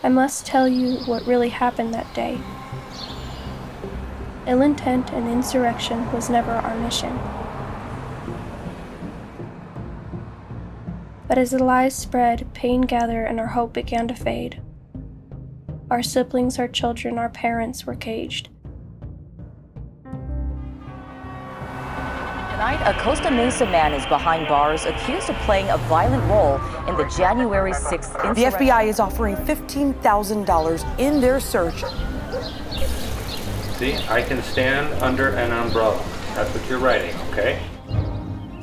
I must tell you what really happened that day. Ill intent and insurrection was never our mission. But as the lies spread, pain gathered, and our hope began to fade. Our siblings, our children, our parents were caged. Tonight, a Costa Mesa man is behind bars accused of playing a violent role in the January 6th insurrection. The FBI is offering $15,000 in their search. See, I can stand under an umbrella. That's what you're writing, okay?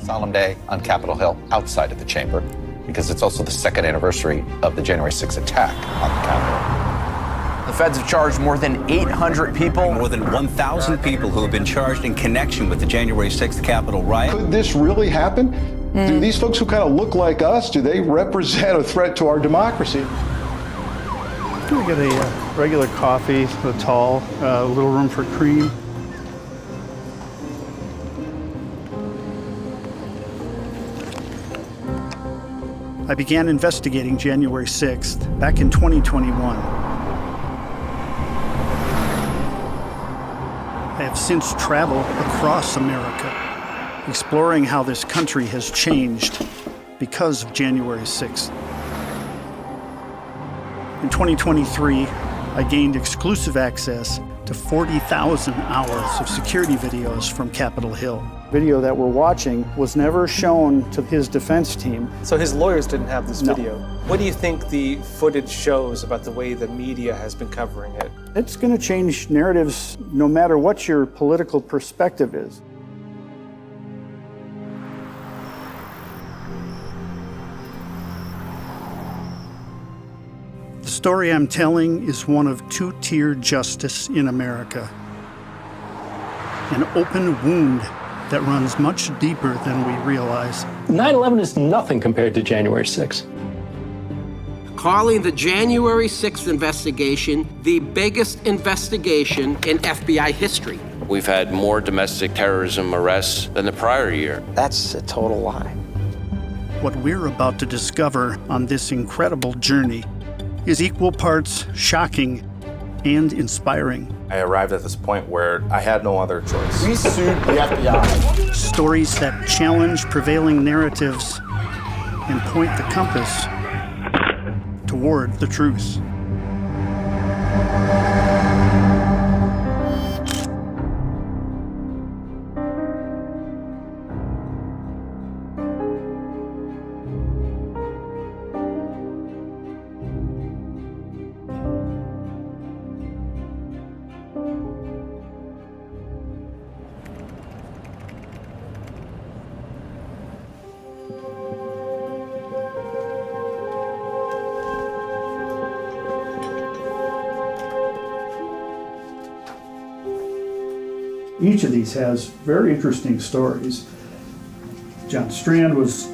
Solemn day on Capitol Hill, outside of the chamber, because it's also the second anniversary of the January 6th attack on the Capitol. The feds have charged more than 800 people. More than 1,000 people who have been charged in connection with the January 6th Capitol riot. Could this really happen? Do these folks who kind of look like us, do they represent a threat to our democracy? We get a regular coffee, a tall, a little room for cream. I began investigating January 6th back in 2021. I have since traveled across America, exploring how this country has changed because of January 6th. In 2023, I gained exclusive access to 40,000 hours of security videos from Capitol Hill. Video that we're watching was never shown to his defense team. So his lawyers didn't have this No. video. What do you think the footage shows about the way the media has been covering it? It's going to change narratives no matter what your political perspective is. The story I'm telling is one of two-tier justice in America. An open wound that runs much deeper than we realize. 9/11 is nothing compared to January 6th. Calling the January 6th investigation the biggest investigation in FBI history. We've had more domestic terrorism arrests than the prior year. That's a total lie. What we're about to discover on this incredible journey is equal parts shocking and inspiring. I arrived at this point where I had no other choice. We sued the FBI. Stories that challenge prevailing narratives and point the compass toward the truth. Each of these has very interesting stories. John Strand was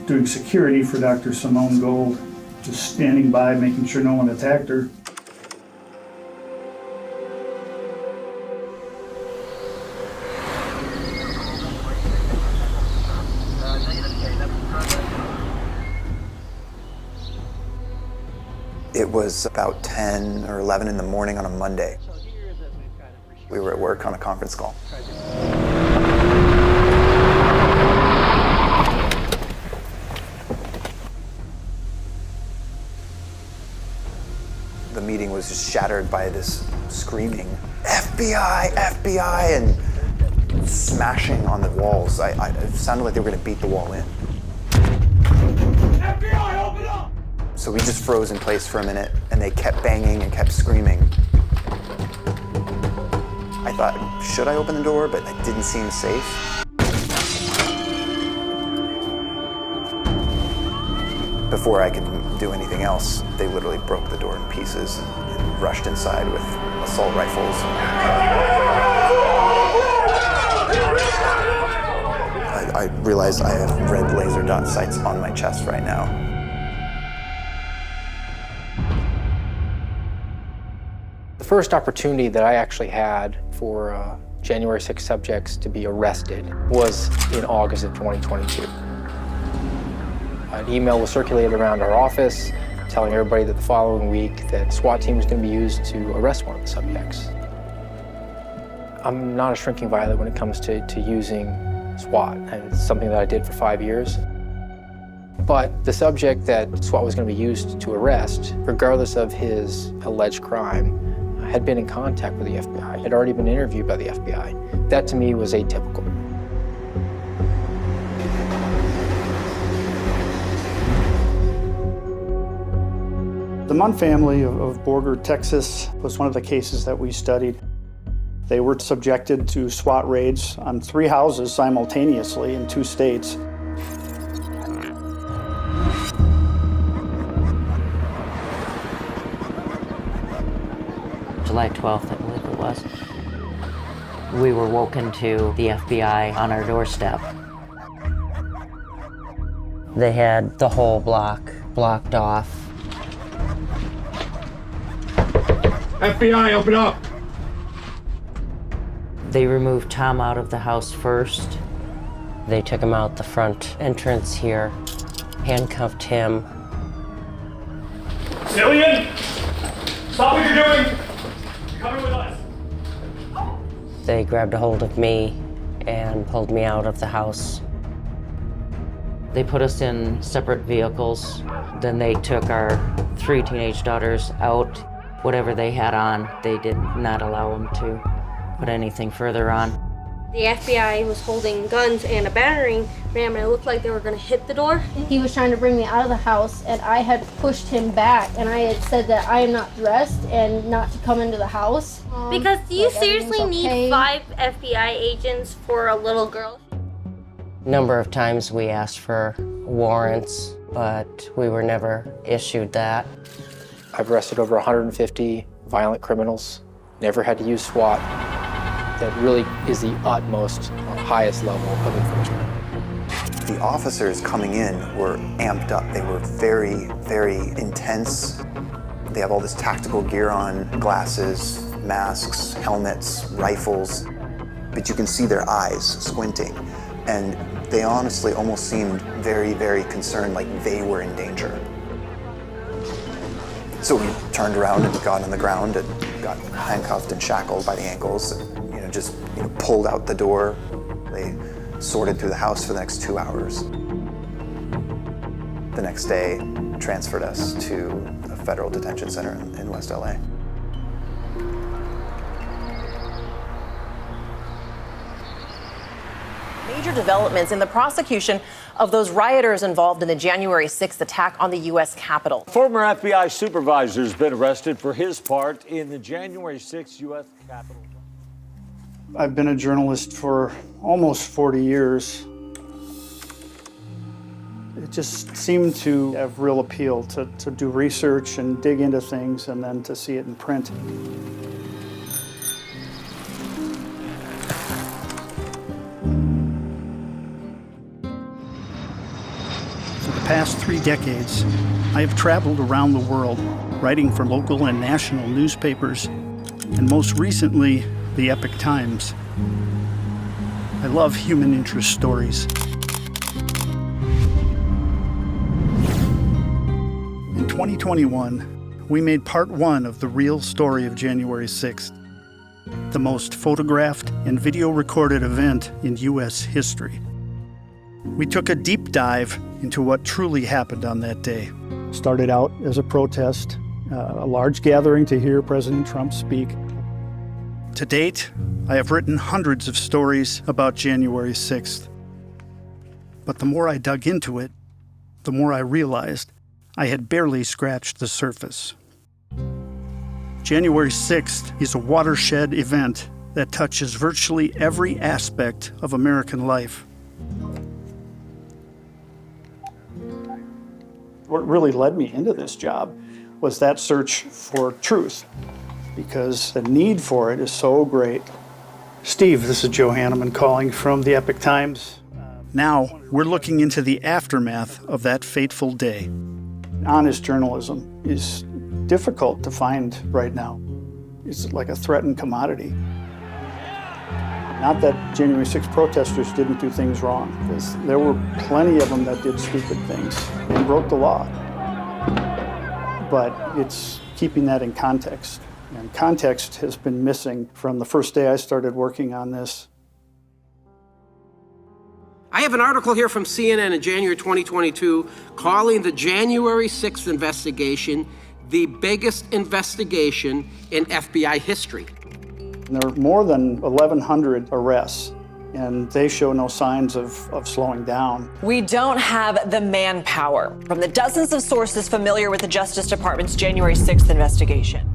doing security for Dr. Simone Gold, just standing by, making sure no one attacked her. It was about 10 or 11 in the morning on a Monday. We were at work on a conference call. The meeting was just shattered by this screaming, FBI, FBI, and smashing on the walls. It sounded like they were going to beat the wall in. FBI, open up! So we just froze in place for a minute, and they kept banging and kept screaming. I thought, should I open the door? But it didn't seem safe. Before I could do anything else, they literally broke the door in pieces and rushed inside with assault rifles. I realize I have red laser dot sights on my chest right now. The first opportunity that I actually had for January 6 subjects to be arrested was in August of 2022. An email was circulated around our office telling everybody that the following week that SWAT team was going to be used to arrest one of the subjects. I'm not a shrinking violet when it comes to using SWAT, and it's something that I did for 5 years. But the subject that SWAT was going to be used to arrest, regardless of his alleged crime, had been in contact with the FBI, had already been interviewed by the FBI. That to me was atypical. The Munn family of Borger, Texas, was one of the cases that we studied. They were subjected to SWAT raids on 3 houses simultaneously in 2 states. July 12th, I believe it was. We were woken to the FBI on our doorstep. They had the whole block blocked off. FBI, open up! They removed Tom out of the house first. They took him out the front entrance here, handcuffed him. Cillian! Stop what you're doing! You're coming with us! They grabbed a hold of me and pulled me out of the house. They put us in separate vehicles. Then they took our 3 teenage daughters out. Whatever they had on, they did not allow them to put anything further on. The FBI was holding guns and a battering ram, and it looked like they were going to hit the door. He was trying to bring me out of the house, and I had pushed him back, and I had said that I am not dressed and not to come into the house. Because do you like, seriously everything's okay. need 5 FBI agents for a little girl? A number of times we asked for warrants, but we were never issued that. I've arrested over 150 violent criminals, never had to use SWAT. That really is the utmost, highest level of enforcement. The officers coming in were amped up. They were very, very intense. They have all this tactical gear on, glasses, masks, helmets, rifles, but you can see their eyes squinting. And they honestly almost seemed very, very concerned, like they were in danger. So we turned around and got on the ground and got handcuffed and shackled by the ankles and just pulled out the door. They sorted through the house for the next 2 hours. The next day, transferred us to a federal detention center in West LA. Major developments in the prosecution of those rioters involved in the January 6th attack on the U.S. Capitol. Former FBI supervisor has been arrested for his part in the January 6th U.S. Capitol. I've been a journalist for almost 40 years. It just seemed to have real appeal to do research and dig into things and then to see it in print. For the past 3 decades, I have traveled around the world, writing for local and national newspapers, and most recently, the Epoch Times. I love human interest stories. In 2021, we made part 1 of the real story of January 6th, the most photographed and video recorded event in U.S. history. We took a deep dive into what truly happened on that day. Started out as a protest, a large gathering to hear President Trump speak. To date, I have written hundreds of stories about January 6th. But the more I dug into it, the more I realized I had barely scratched the surface. January 6th is a watershed event that touches virtually every aspect of American life. What really led me into this job was that search for truth, because the need for it is so great. Steve, this is Joe Hanneman calling from the Epoch Times. Now, we're looking into the aftermath of that fateful day. Honest journalism is difficult to find right now. It's like a threatened commodity. Not that January 6th protesters didn't do things wrong, because there were plenty of them that did stupid things and broke the law. but it's keeping that in context. And context has been missing from the first day I started working on this. I have an article here from CNN in January 2022 calling the January 6th investigation the biggest investigation in FBI history. There are more than 1,100 arrests, and they show no signs of slowing down. We don't have the manpower from the dozens of sources familiar with the Justice Department's January 6th investigation.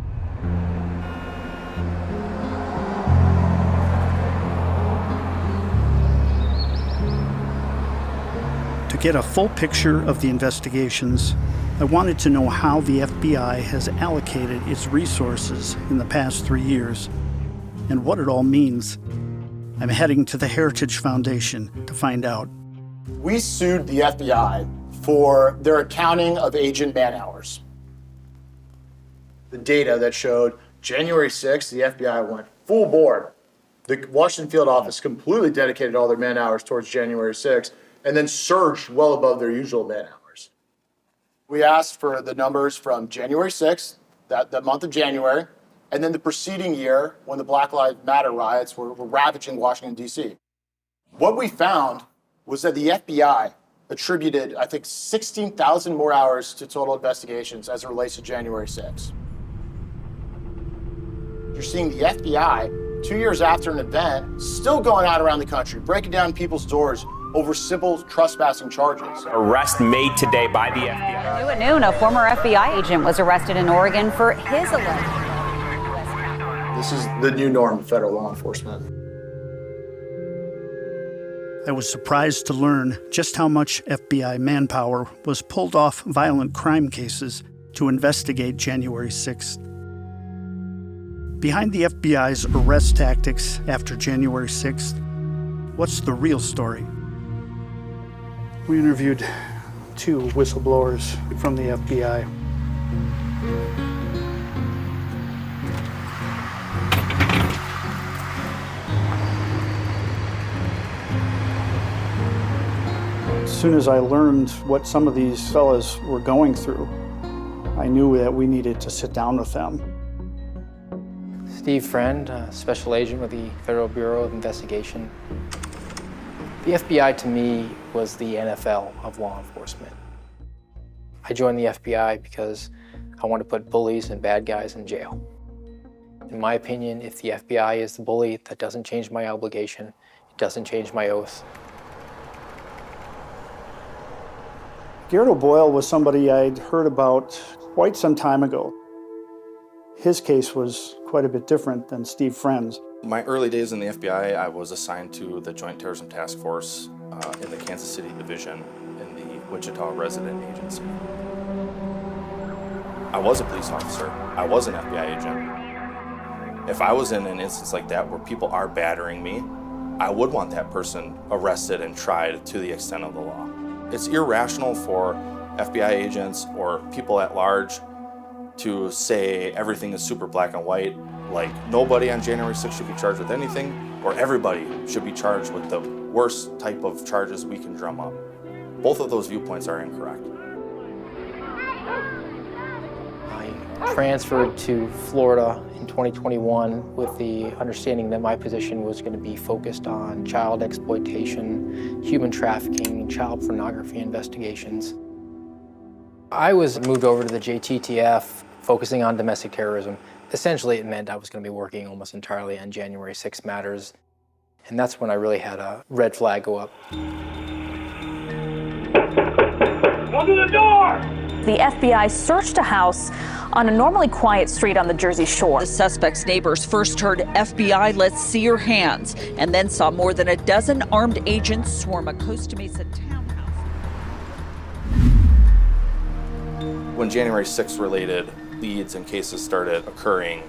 To get a full picture of the investigations, I wanted to know how the FBI has allocated its resources in the past 3 years and what it all means. I'm heading to the Heritage Foundation to find out. We sued the FBI for their accounting of agent man hours. The data that showed January 6th, the FBI went full board. The Washington field office completely dedicated all their man hours towards January 6th and then surged well above their usual man hours. We asked for the numbers from January 6th, that month of January, and then the preceding year when the Black Lives Matter riots were ravaging Washington, D.C. What we found was that the FBI attributed, I think, 16,000 more hours to total investigations as it relates to January 6th. You're seeing the FBI, 2 years after an event, still going out around the country, breaking down people's doors over simple trespassing charges. Arrest made today by the FBI. New at noon, a former FBI agent was arrested in Oregon for his alleged. This is the new norm of federal law enforcement. I was surprised to learn just how much FBI manpower was pulled off violent crime cases to investigate January 6th. Behind the FBI's arrest tactics after January 6th, what's the real story? We interviewed 2 whistleblowers from the FBI. As soon as I learned what some of these fellas were going through, I knew that we needed to sit down with them. Steve Friend, special agent with the Federal Bureau of Investigation. The FBI to me was the NFL of law enforcement. I joined the FBI because I want to put bullies and bad guys in jail. In my opinion, if the FBI is the bully, that doesn't change my obligation. It doesn't change my oath. Garrett O'Boyle was somebody I'd heard about quite some time ago. His case was quite a bit different than Steve Friend's. My early days in the FBI, I was assigned to the Joint Terrorism Task Force in the Kansas City Division in the Wichita Resident Agency. I was a police officer. I was an FBI agent. If I was in an instance like that where people are battering me, I would want that person arrested and tried to the extent of the law. It's irrational for FBI agents or people at large to say everything is super black and white, like nobody on January 6th should be charged with anything, or everybody should be charged with the worst type of charges we can drum up. Both of those viewpoints are incorrect. I transferred to Florida in 2021 with the understanding that my position was going to be focused on child exploitation, human trafficking, child pornography investigations. I was moved over to the JTTF, focusing on domestic terrorism. Essentially, it meant I was going to be working almost entirely on January 6 matters. And that's when I really had a red flag go up. Come to the door! The FBI searched a house on a normally quiet street on the Jersey Shore. The suspect's neighbors first heard FBI, "Let's see your hands," and then saw more than a dozen armed agents swarm a Costa Mesa townhouse. When January 6th related leads and cases started occurring,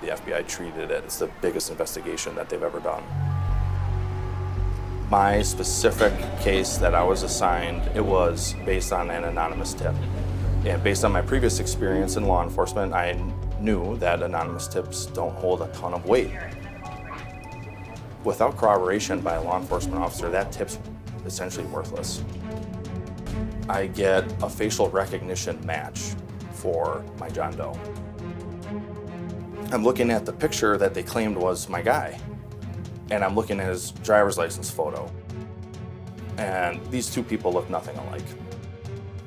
the FBI treated it as the biggest investigation that they've ever done. My specific case that I was assigned, it was based on an anonymous tip. And based on my previous experience in law enforcement, I knew that anonymous tips don't hold a ton of weight. Without corroboration by a law enforcement officer, that tip's essentially worthless. I get a facial recognition match for my John Doe. I'm looking at the picture that they claimed was my guy, and I'm looking at his driver's license photo. And these two people look nothing alike.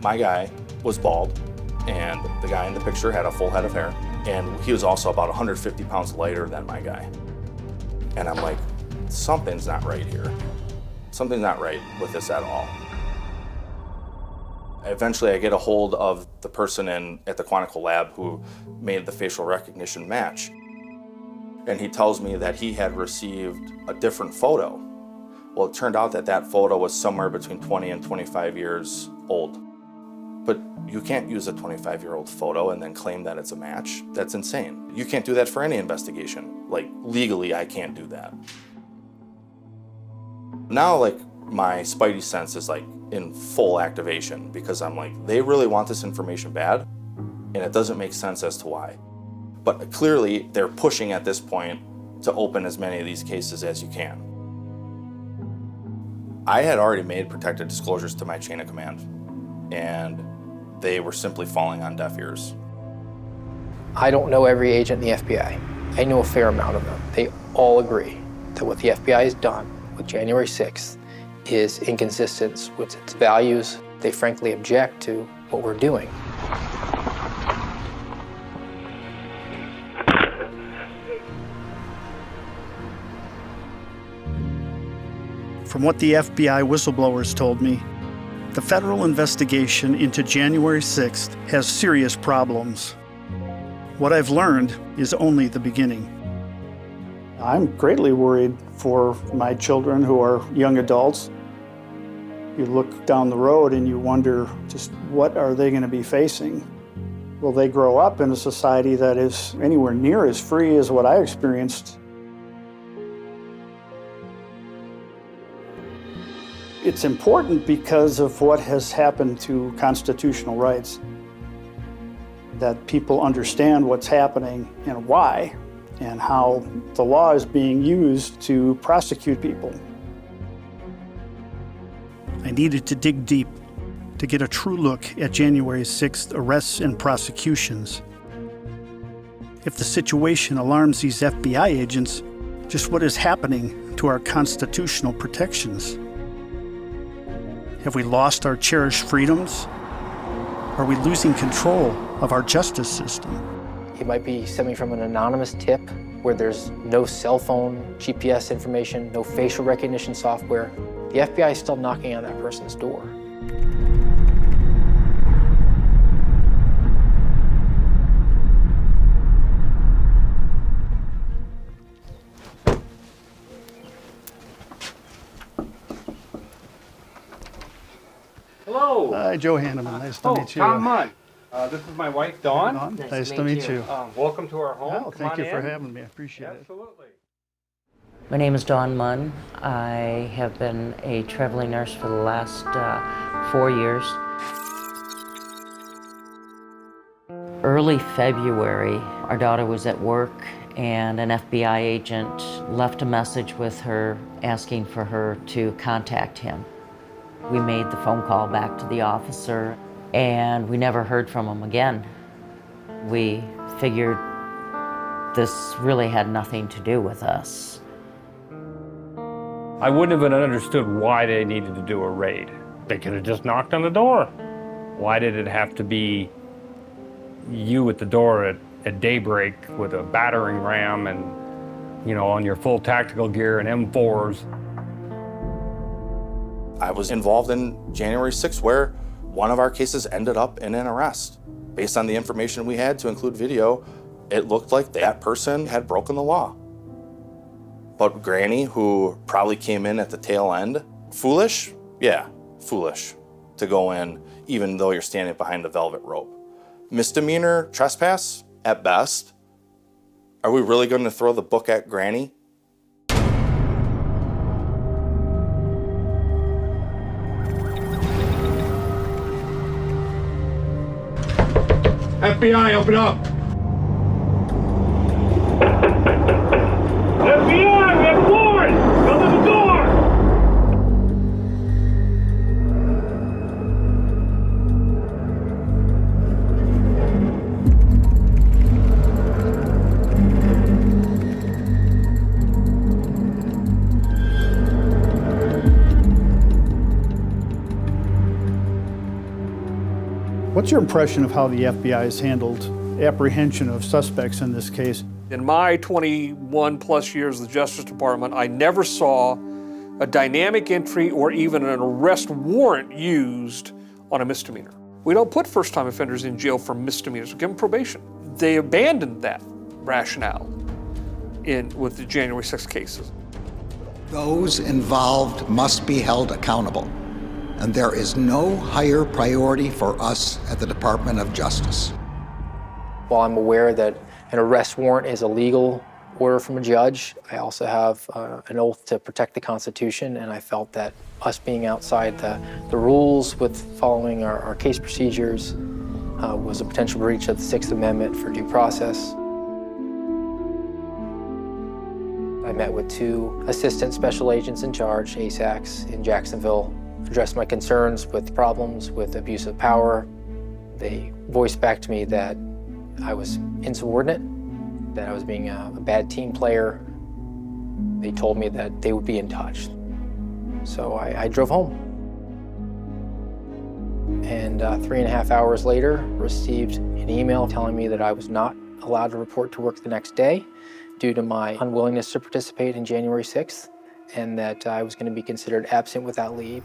My guy was bald, and the guy in the picture had a full head of hair, and he was also about 150 pounds lighter than my guy. And I'm like, something's not right here. Something's not right with this at all. Eventually, I get a hold of the person at the Quantico lab who made the facial recognition match. And he tells me that he had received a different photo. Well, it turned out that that photo was somewhere between 20 and 25 years old. But you can't use a 25-year-old photo and then claim that it's a match. That's insane. You can't do that for any investigation. Like, legally, I can't do that. Now, like, my spidey sense is like in full activation because I'm like, they really want this information bad, and it doesn't make sense as to why. But clearly, they're pushing at this point to open as many of these cases as you can. I had already made protected disclosures to my chain of command, and they were simply falling on deaf ears. I don't know every agent in the FBI. I know a fair amount of them. They all agree that what the FBI has done with January 6th is inconsistent with its values. They frankly object to what we're doing. From what the FBI whistleblowers told me, the federal investigation into January 6th has serious problems. What I've learned is only the beginning. I'm greatly worried for my children who are young adults. You look down the road and you wonder just what are they going to be facing? Will they grow up in a society that is anywhere near as free as what I experienced? It's important because of what has happened to constitutional rights, that people understand what's happening and why, and how the law is being used to prosecute people. I needed to dig deep to get a true look at January 6th arrests and prosecutions. If the situation alarms these FBI agents, just what is happening to our constitutional protections? Have we lost our cherished freedoms? Are we losing control of our justice system? It might be stemming from an anonymous tip where there's no cell phone, GPS information, no facial recognition software. The FBI is still knocking on that person's door. Hello. Hi, Joe Hanneman. Nice to meet you. Tom Munn. This is my wife, Dawn. Nice to meet you. Welcome to our home. Oh, thank you for having me. I appreciate it. Absolutely. My name is Dawn Munn. I have been a traveling nurse for the last 4 years. Early February, our daughter was at work and an FBI agent left a message with her asking for her to contact him. We made the phone call back to the officer and we never heard from him again. We figured this really had nothing to do with us. I wouldn't have understood why they needed to do a raid. They could have just knocked on the door. Why did it have to be you at the door at daybreak with a battering ram and, you know, on your full tactical gear and M4s? I was involved in January 6th where one of our cases ended up in an arrest. Based on the information we had, to include video, it looked like that person had broken the law. But Granny, who probably came in at the tail end, foolish? Yeah, foolish to go in even though you're standing behind the velvet rope. Misdemeanor trespass, at best. Are we really going to throw the book at Granny? FBI, open up! FBI, we have warrants! Come to the door! What's your impression of how the FBI has handled apprehension of suspects in this case? In my 21 plus years of the Justice Department, I never saw a dynamic entry or even an arrest warrant used on a misdemeanor. We don't put first-time offenders in jail for misdemeanors. We give them probation. They abandoned that rationale with the January 6th cases. Those involved must be held accountable, and there is no higher priority for us at the Department of Justice. While I'm aware that an arrest warrant is a legal order from a judge, I also have an oath to protect the Constitution, and I felt that us being outside the rules with following our case procedures was a potential breach of the Sixth Amendment for due process. I met with 2 assistant special agents in charge, ASACs, in Jacksonville, addressed my concerns with problems with abuse of power. They voiced back to me that I was insubordinate, that I was being a bad team player. They told me that they would be in touch. So I drove home. And 3.5 hours later, received an email telling me that I was not allowed to report to work the next day due to my unwillingness to participate in January 6th, and that I was going to be considered absent without leave.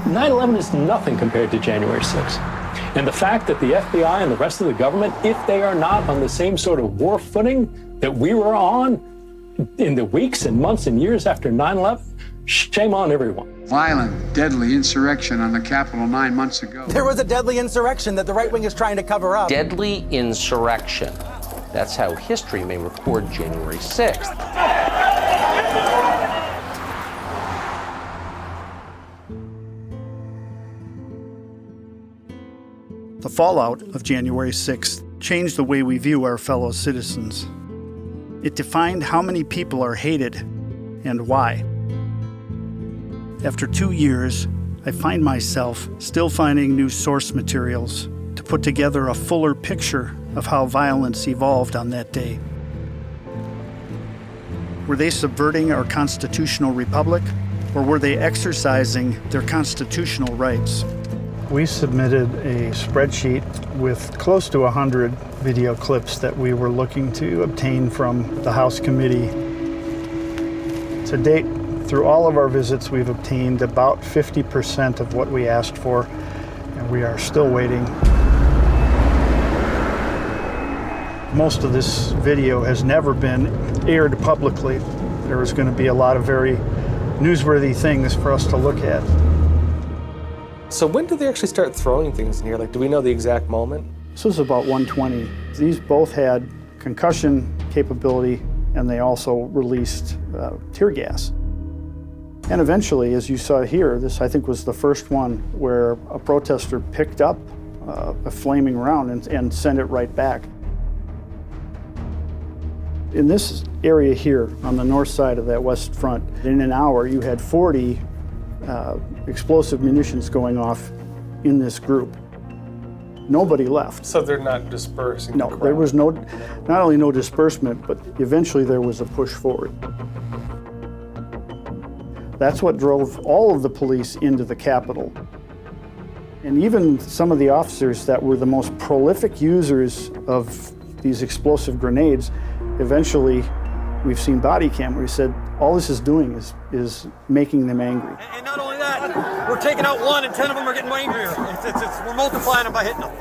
9/11 is nothing compared to January 6th. And the fact that the FBI and the rest of the government, if they are not on the same sort of war footing that we were on in the weeks and months and years after 9/11, shame on everyone. Violent, deadly insurrection on the Capitol 9 months ago. There was a deadly insurrection that the right wing is trying to cover up. Deadly insurrection. That's how history may record January 6th. The fallout of January 6th changed the way we view our fellow citizens. It defined how many people are hated and why. After 2 years, I find myself still finding new source materials to put together a fuller picture of how violence evolved on that day. Were they subverting our constitutional republic, or were they exercising their constitutional rights? We submitted a spreadsheet with close to 100 video clips that we were looking to obtain from the House committee. To date, through all of our visits, we've obtained about 50% of what we asked for, and we are still waiting. Most of this video has never been aired publicly. There is going to be a lot of very newsworthy things for us to look at. So when did they actually start throwing things in here? Like, do we know the exact moment? This was about 1:20. These both had concussion capability, and they also released tear gas. And eventually, as you saw here, this I think was the first one where a protester picked up a flaming round and sent it right back. In this area here, on the north side of that west front, in an hour you had 40 explosive munitions going off in this group. Nobody left. So they're not dispersing? No, there was not only no disbursement, but eventually there was a push forward. That's what drove all of the police into the Capitol. And even some of the officers that were the most prolific users of these explosive grenades, eventually we've seen body cam where he said, all this is doing is making them angry. And not only that, we're taking out one and 10 of them are getting angrier. We're multiplying them by hitting them.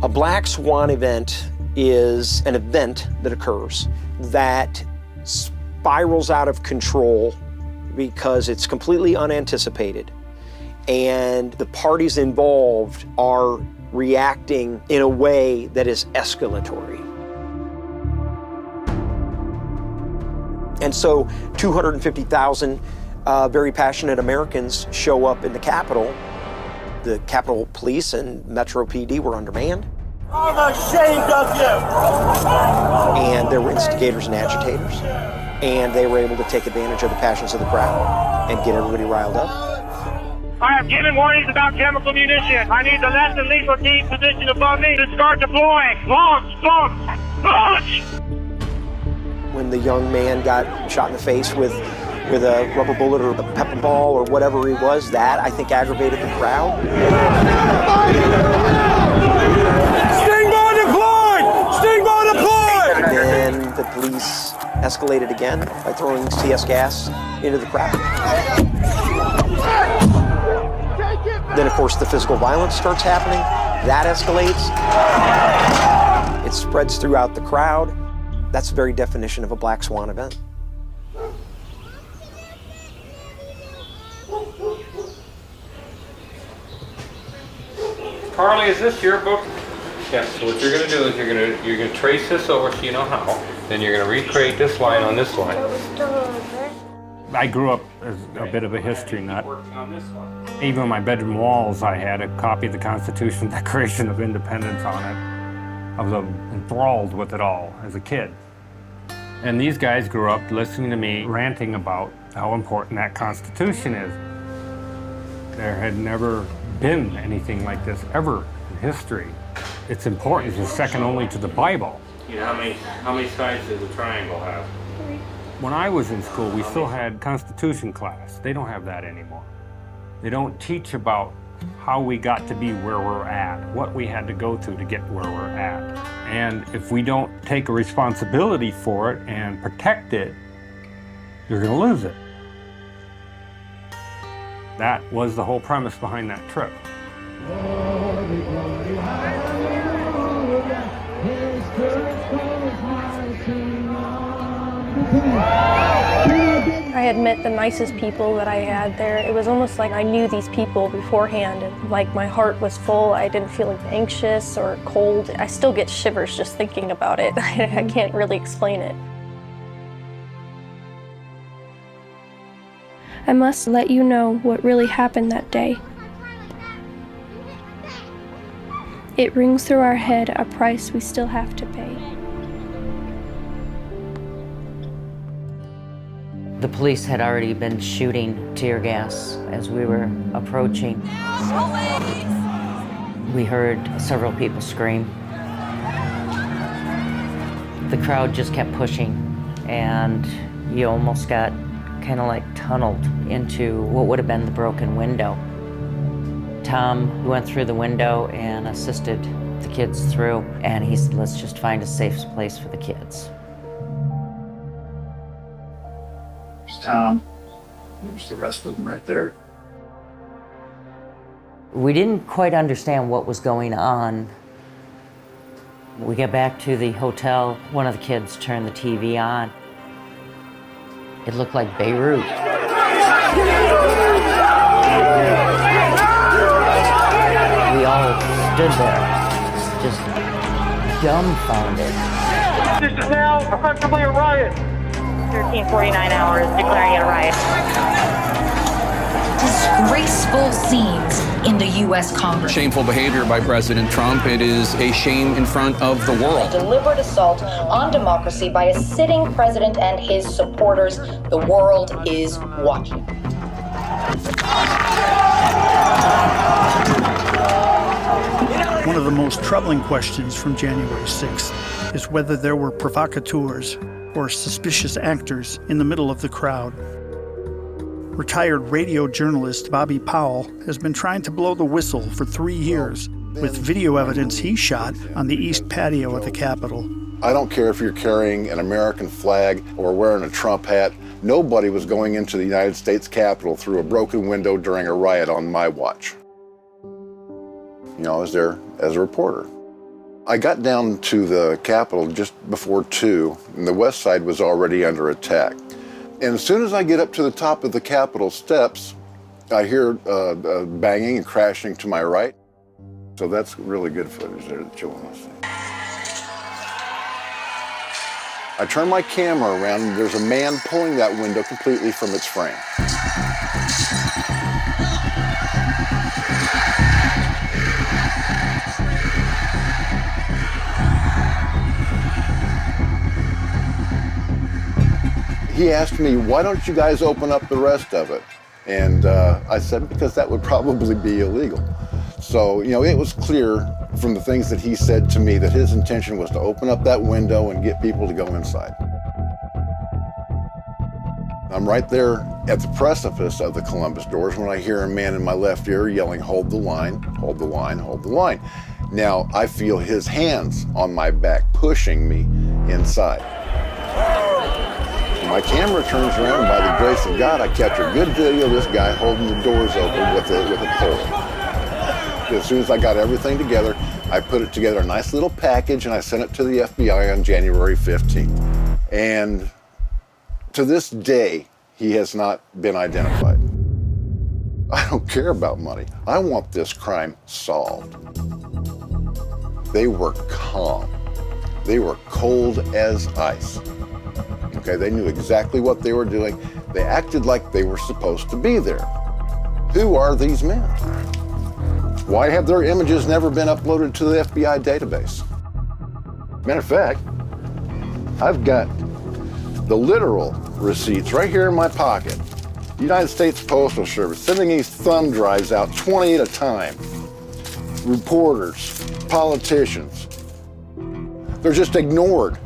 A black swan event is an event that occurs that spirals out of control because it's completely unanticipated. And the parties involved are reacting in a way that is escalatory. And so 250,000 very passionate Americans show up in the Capitol. The Capitol Police and Metro PD were undermanned. I'm ashamed of you! And there were instigators and agitators. And they were able to take advantage of the passions of the crowd and get everybody riled up. I have given warnings about chemical munition. I need the less than lethal team positioned above me to start deploying. Launch, launch. When the young man got shot in the face with a rubber bullet or a pepper ball or whatever it was, that I think aggravated the crowd. Stingbo deployed! Stingbo deployed! And then the police escalated again by throwing CS gas into the crowd. Then, of course, the physical violence starts happening. That escalates. It spreads throughout the crowd. That's the very definition of a black swan event. Carly, is this your book? Yes. So what you're going to do is you're going to trace this over so you know how. Then you're going to recreate this line on this line. I grew up as a bit of a history nut. Even on my bedroom walls, I had a copy of the Constitution, Declaration of Independence on it. I was enthralled with it all as a kid. And these guys grew up listening to me ranting about how important that Constitution is. There had never been anything like this ever in history. It's important. It's second only to the Bible. You know, how many sides does a triangle have? 3. When I was in school, we still had Constitution class. They don't have that anymore. They don't teach about how we got to be where we're at, what we had to go through to get where we're at. And if we don't take a responsibility for it and protect it, you're going to lose it. That was the whole premise behind that trip. I had met the nicest people that I had there. It was almost like I knew these people beforehand, and like my heart was full. I didn't feel anxious or cold. I still get shivers just thinking about it. I can't really explain it. I must let you know what really happened that day. It rings through our head a price we still have to pay. The police had already been shooting tear gas as we were approaching. We heard several people scream. The crowd just kept pushing, and you almost got kind of like tunneled into what would have been the broken window. Tom went through the window and assisted the kids through, and he said, let's just find a safe place for the kids. There's Tom. There's the rest of them right there. We didn't quite understand what was going on. We got back to the hotel. One of the kids turned the TV on. It looked like Beirut. We all stood there, just dumbfounded. This is now effectively a riot. 1349 hours declaring it a riot. Disgraceful scenes in the U.S. Congress. Shameful behavior by President Trump. It is a shame in front of the world. A deliberate assault on democracy by a sitting president and his supporters. The world is watching. One of the most troubling questions from January 6th is whether there were provocateurs or suspicious actors in the middle of the crowd. Retired radio journalist Bobby Powell has been trying to blow the whistle for 3 years with video evidence he shot on the east patio of the Capitol. I don't care if you're carrying an American flag or wearing a Trump hat. Nobody was going into the United States Capitol through a broken window during a riot on my watch. You know, I was there as a reporter. I got down to the Capitol just before 2, and the west side was already under attack. And as soon as I get up to the top of the Capitol steps, I hear banging and crashing to my right. So that's really good footage there that you'll want to see. I turn my camera around, and there's a man pulling that window completely from its frame. He asked me, why don't you guys open up the rest of it? And I said, because that would probably be illegal. So, you know, it was clear from the things that he said to me that his intention was to open up that window and get people to go inside. I'm right there at the precipice of the Columbus doors when I hear a man in my left ear yelling, "Hold the line, hold the line, hold the line." Now, I feel his hands on my back pushing me inside. My camera turns around, and by the grace of God, I catch a good video of this guy holding the doors open with a pole. As soon as I got everything together, I put it together a nice little package, and I sent it to the FBI on January 15th. And to this day, he has not been identified. I don't care about money. I want this crime solved. They were calm. They were cold as ice. Okay, they knew exactly what they were doing. They acted like they were supposed to be there. Who are these men? Why have their images never been uploaded to the FBI database? Matter of fact, I've got the literal receipts right here in my pocket. United States Postal Service sending these thumb drives out 20 at a time. Reporters, politicians, they're just ignored.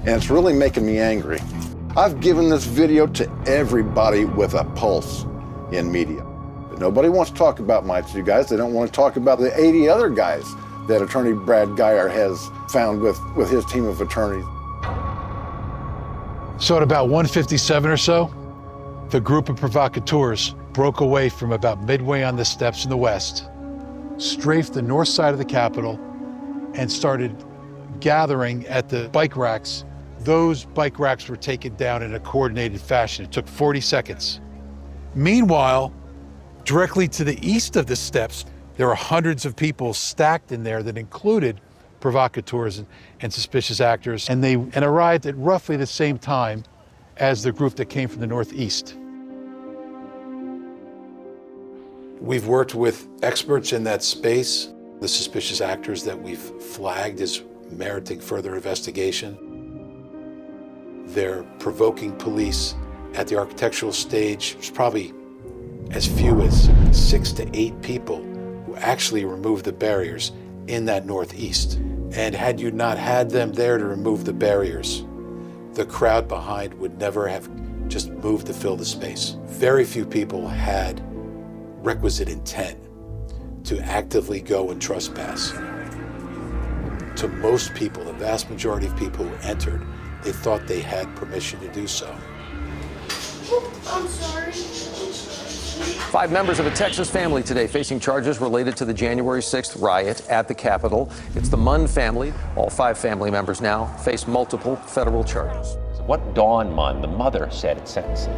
And it's really making me angry. I've given this video to everybody with a pulse in media. But nobody wants to talk about my two guys. They don't want to talk about the 80 other guys that Attorney Brad Geyer has found with his team of attorneys. So at about 1:57 or so, the group of provocateurs broke away from about midway on the steps in the west, strafed the north side of the Capitol, and started gathering at the bike racks. Those bike racks were taken down in a coordinated fashion. It took 40 seconds. Meanwhile, directly to the east of the steps, there were hundreds of people stacked in there that included provocateurs and suspicious actors, and arrived at roughly the same time as the group that came from the northeast. We've worked with experts in that space, the suspicious actors that we've flagged as meriting further investigation. They're provoking police at the architectural stage. There's probably as few as 6 to 8 people who actually removed the barriers in that northeast. And had you not had them there to remove the barriers, the crowd behind would never have just moved to fill the space. Very few people had requisite intent to actively go and trespass. To most people, the vast majority of people who entered, they thought they had permission to do so. I'm sorry. 5 members of a Texas family today facing charges related to the January 6th riot at the Capitol. It's the Munn family. All 5 family members now face multiple federal charges. What Dawn Munn, the mother, said at sentencing.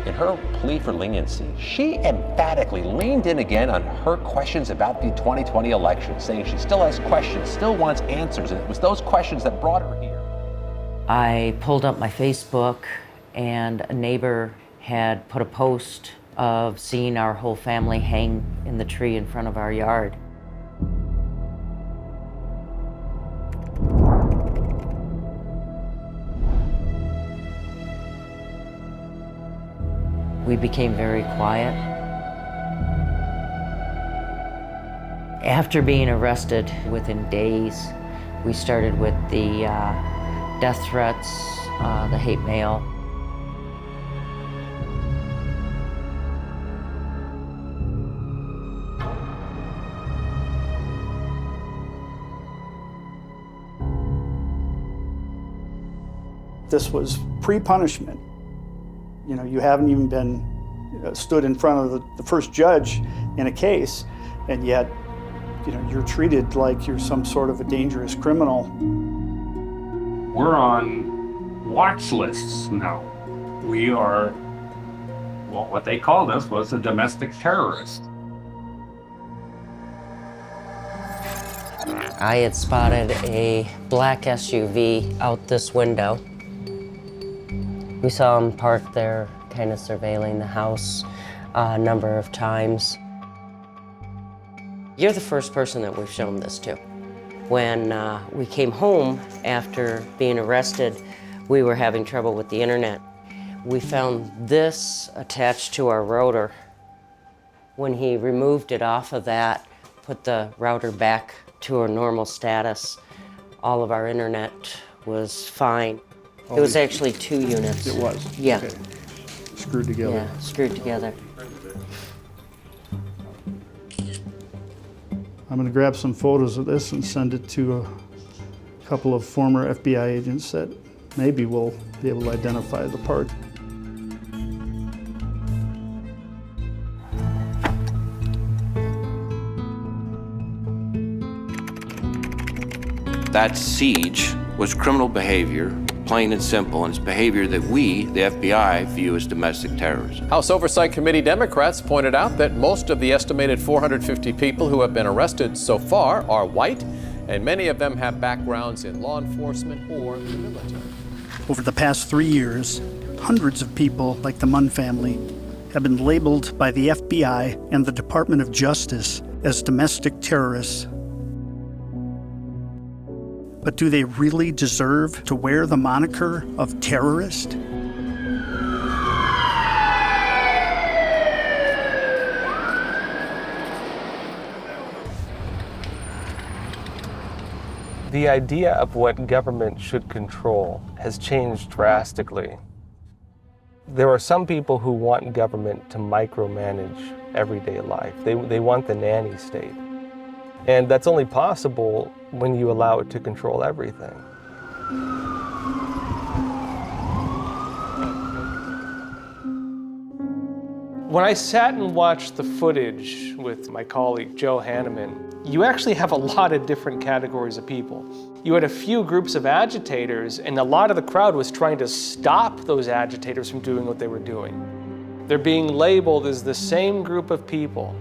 In her plea for leniency, she emphatically leaned in again on her questions about the 2020 election, saying she still has questions, still wants answers, and it was those questions that brought her here. I pulled up my Facebook, and a neighbor had put a post of seeing our whole family hang in the tree in front of our yard. We became very quiet. After being arrested, within days, we started with the death threats, the hate mail. This was pre-punishment. You know, you haven't even been stood in front of the first judge in a case, and yet, you know, you're treated like you're some sort of a dangerous criminal. We're on watch lists now. We are, well, what they called us was a domestic terrorist. I had spotted a black SUV out this window. We saw him parked there, kind of surveilling the house a number of times. You're the first person that we've shown this to. When we came home after being arrested, we were having trouble with the internet. We found this attached to our router When he removed it off of that, put the router back to a normal status, all of our internet was fine. It was actually 2 units. It was? Yeah. Okay. Screwed together. Yeah, screwed together. I'm going to grab some photos of this and send it to a couple of former FBI agents that maybe will be able to identify the part. That siege was criminal behavior, plain and simple, and it's behavior that we, the FBI, view as domestic terrorism. House Oversight Committee Democrats pointed out that most of the estimated 450 people who have been arrested so far are white, and many of them have backgrounds in law enforcement or the military. Over the past 3 years, hundreds of people like the Munn family have been labeled by the FBI and the Department of Justice as domestic terrorists. But do they really deserve to wear the moniker of terrorist? The idea of what government should control has changed drastically. There are some people who want government to micromanage everyday life. They want the nanny state. And that's only possible when you allow it to control everything. When I sat and watched the footage with my colleague Joe Hanneman, you actually have a lot of different categories of people. You had a few groups of agitators, and a lot of the crowd was trying to stop those agitators from doing what they were doing. They're being labeled as the same group of people.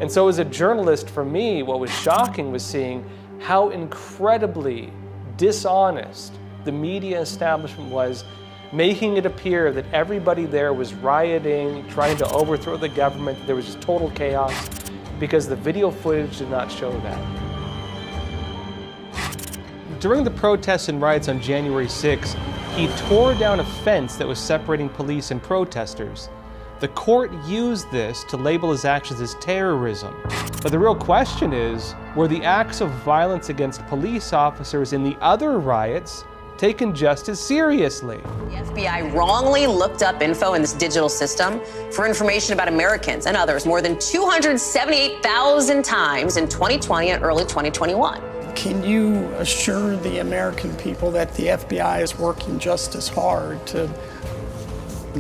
And so as a journalist, for me, what was shocking was seeing how incredibly dishonest the media establishment was, making it appear that everybody there was rioting, trying to overthrow the government, there was just total chaos, because the video footage did not show that. During the protests and riots on January 6th, he tore down a fence that was separating police and protesters. The court used this to label his actions as terrorism. But the real question is, were the acts of violence against police officers in the other riots taken just as seriously? The FBI wrongly looked up info in this digital system for information about Americans and others more than 278,000 times in 2020 and early 2021. Can you assure the American people that the FBI is working just as hard to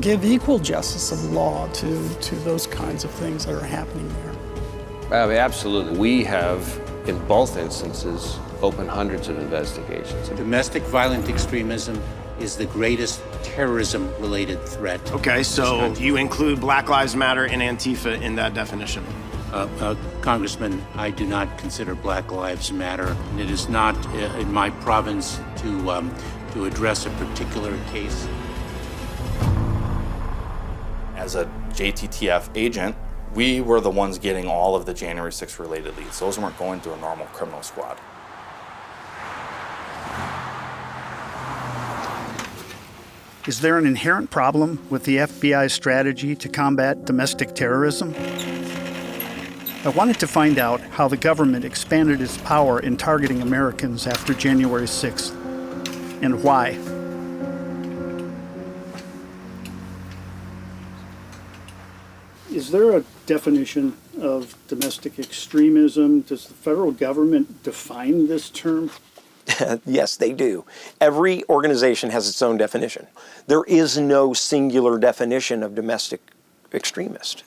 give equal justice of law to those kinds of things that are happening there? Absolutely. We have, in both instances, opened hundreds of investigations. Domestic violent extremism is the greatest terrorism-related threat. Okay, so you include Black Lives Matter and Antifa in that definition? Congressman, I do not consider Black Lives Matter. It is not in my province to address a particular case. As a JTTF agent, we were the ones getting all of the January 6th related leads. Those weren't going through a normal criminal squad. Is there an inherent problem with the FBI's strategy to combat domestic terrorism? I wanted to find out how the government expanded its power in targeting Americans after January 6th, and why. Is there a definition of domestic extremism? Does the federal government define this term? Yes, they do. Every organization has its own definition. There is no singular definition of domestic extremist.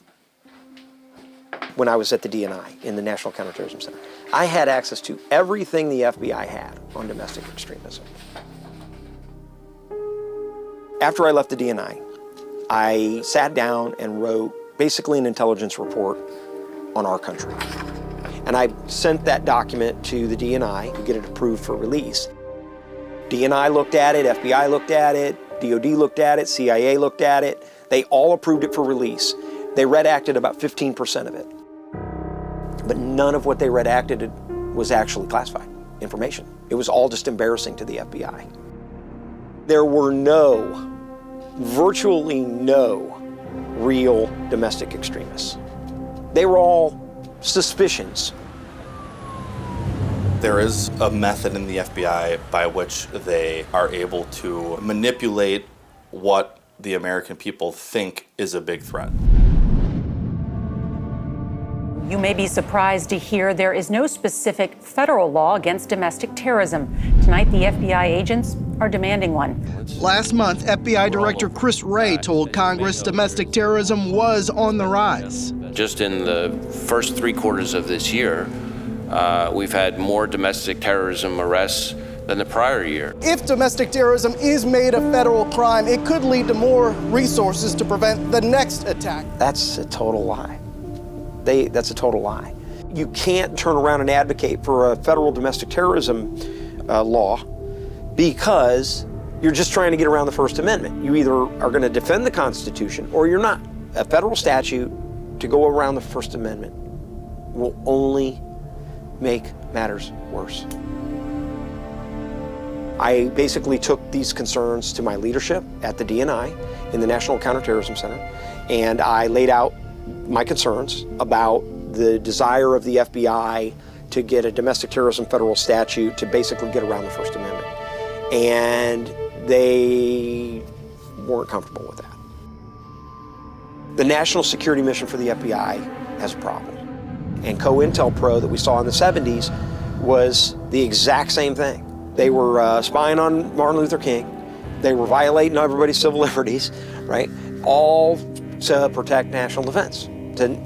When I was at the DNI in the National Counterterrorism Center, I had access to everything the FBI had on domestic extremism. After I left the DNI, I sat down and wrote basically an intelligence report on our country. And I sent that document to the DNI to get it approved for release. DNI looked at it, FBI looked at it, DOD looked at it, CIA looked at it. They all approved it for release. They redacted about 15% of it. But none of what they redacted was actually classified information. It was all just embarrassing to the FBI. There were virtually no real domestic extremists. They were all suspicions. There is a method in the FBI by which they are able to manipulate what the American people think is a big threat. You may be surprised to hear there is no specific federal law against domestic terrorism. Tonight, the FBI agents are demanding one. Last month, FBI Director Chris Wray told Congress domestic terrorism was on the rise. Just in the first 3 quarters of this year, we've had more domestic terrorism arrests than the prior year. If domestic terrorism is made a federal crime, it could lead to more resources to prevent the next attack. That's a total lie. That's a total lie. You can't turn around and advocate for a federal domestic terrorism law because you're just trying to get around the First Amendment. You either are going to defend the Constitution or you're not. A federal statute to go around the First Amendment will only make matters worse. I basically took these concerns to my leadership at the DNI in the National Counterterrorism Center, and I laid out my concerns about the desire of the FBI to get a domestic terrorism federal statute to basically get around the First Amendment. And they weren't comfortable with that. The national security mission for the FBI has a problem. And COINTELPRO that we saw in the 70s was the exact same thing. They were spying on Martin Luther King. They were violating everybody's civil liberties, right? All to protect national defense,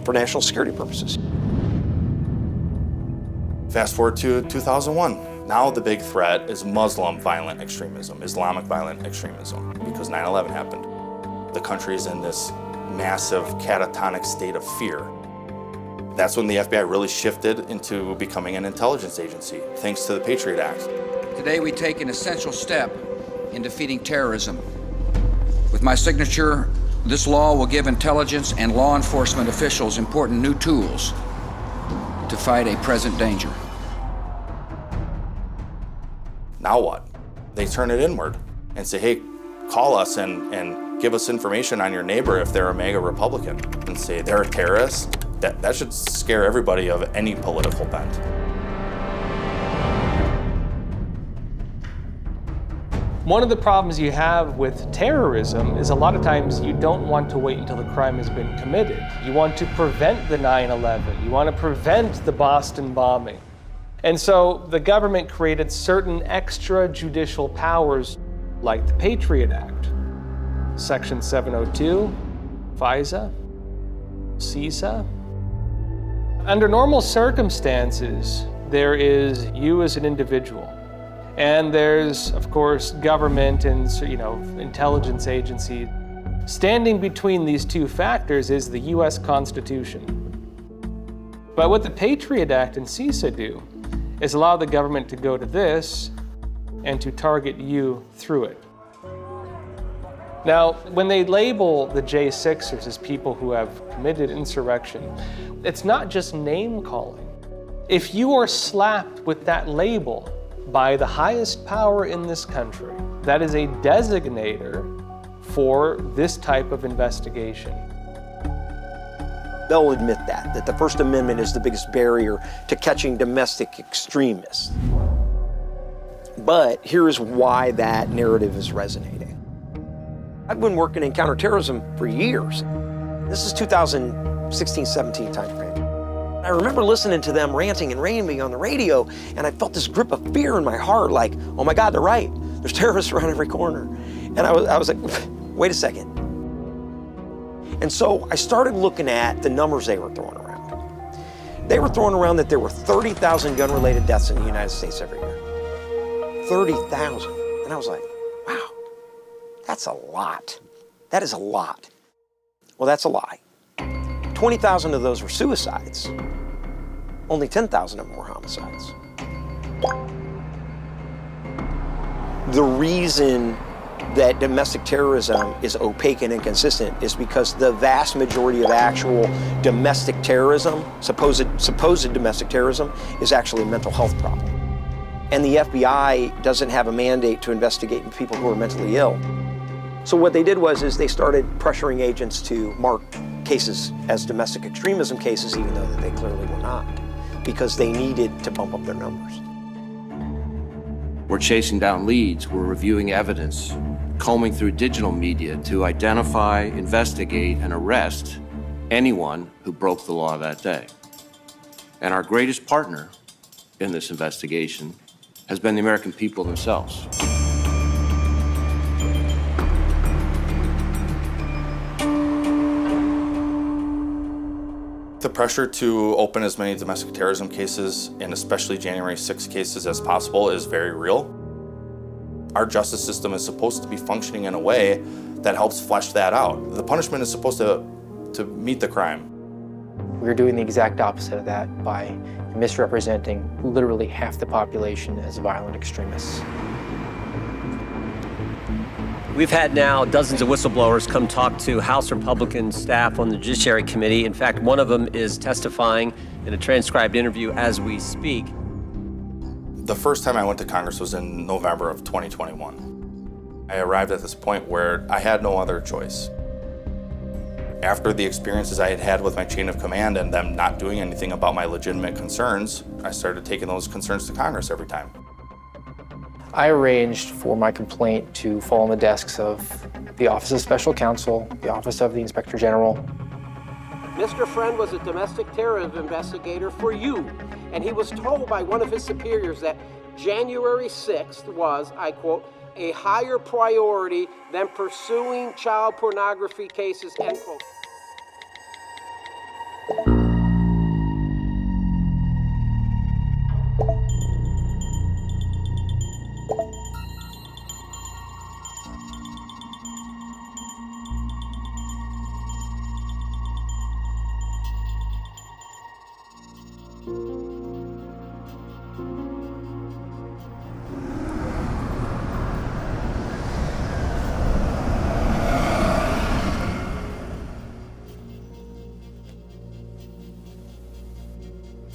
for national security purposes. Fast forward to 2001. Now the big threat is Muslim violent extremism, Islamic violent extremism, because 9/11 happened. The country is in this massive catatonic state of fear. That's when the FBI really shifted into becoming an intelligence agency, thanks to the Patriot Act. Today we take an essential step in defeating terrorism. With my signature, this law will give intelligence and law enforcement officials important new tools to fight a present danger. Now what? They turn it inward and say, hey, call us and give us information on your neighbor if they're a MAGA Republican, and say they're a terrorist. That should scare everybody of any political bent. One of the problems you have with terrorism is a lot of times you don't want to wait until the crime has been committed. You want to prevent the 9/11. You want to prevent the Boston bombing. And so the government created certain extrajudicial powers like the Patriot Act, Section 702, FISA, CISA. Under normal circumstances, there is you as an individual. And there's, of course, government and, intelligence agencies. Standing between these two factors is the U.S. Constitution. But what the Patriot Act and CISA do is allow the government to go to this and to target you through it. Now, when they label the J6ers as people who have committed insurrection, it's not just name calling. If you are slapped with that label by the highest power in this country, that is a designator for this type of investigation. They'll admit that the First Amendment is the biggest barrier to catching domestic extremists. But here's why that narrative is resonating. I've been working in counterterrorism for years. This is 2016-17 timeframe. I remember listening to them ranting and raving on the radio, and I felt this grip of fear in my heart, like, oh my God, they're right. There's terrorists around every corner. And I was like, wait a second. And so I started looking at the numbers they were throwing around. They were throwing around that there were 30,000 gun-related deaths in the United States every year. 30,000. And I was like, wow, that's a lot. That is a lot. Well, that's a lie. 20,000 of those were suicides. Only 10,000 of them were homicides. The reason that domestic terrorism is opaque and inconsistent is because the vast majority of actual domestic terrorism, supposed domestic terrorism, is actually a mental health problem. And the FBI doesn't have a mandate to investigate people who are mentally ill. So what they did was they started pressuring agents to mark cases as domestic extremism cases, even though they clearly were not, because they needed to bump up their numbers. We're chasing down leads, we're reviewing evidence, combing through digital media to identify, investigate, and arrest anyone who broke the law that day. And our greatest partner in this investigation has been the American people themselves. The pressure to open as many domestic terrorism cases, and especially January 6 cases, as possible is very real. Our justice system is supposed to be functioning in a way that helps flesh that out. The punishment is supposed to meet the crime. We're doing the exact opposite of that by misrepresenting literally half the population as violent extremists. We've had now dozens of whistleblowers come talk to House Republican staff on the Judiciary Committee. In fact, one of them is testifying in a transcribed interview as we speak. The first time I went to Congress was in November of 2021. I arrived at this point where I had no other choice. After the experiences I had had with my chain of command and them not doing anything about my legitimate concerns, I started taking those concerns to Congress every time. I arranged for my complaint to fall on the desks of the Office of Special Counsel, the Office of the Inspector General. Mr. Friend was a domestic terrorism investigator for you, and he was told by one of his superiors that January 6th was, I quote, a higher priority than pursuing child pornography cases, end quote.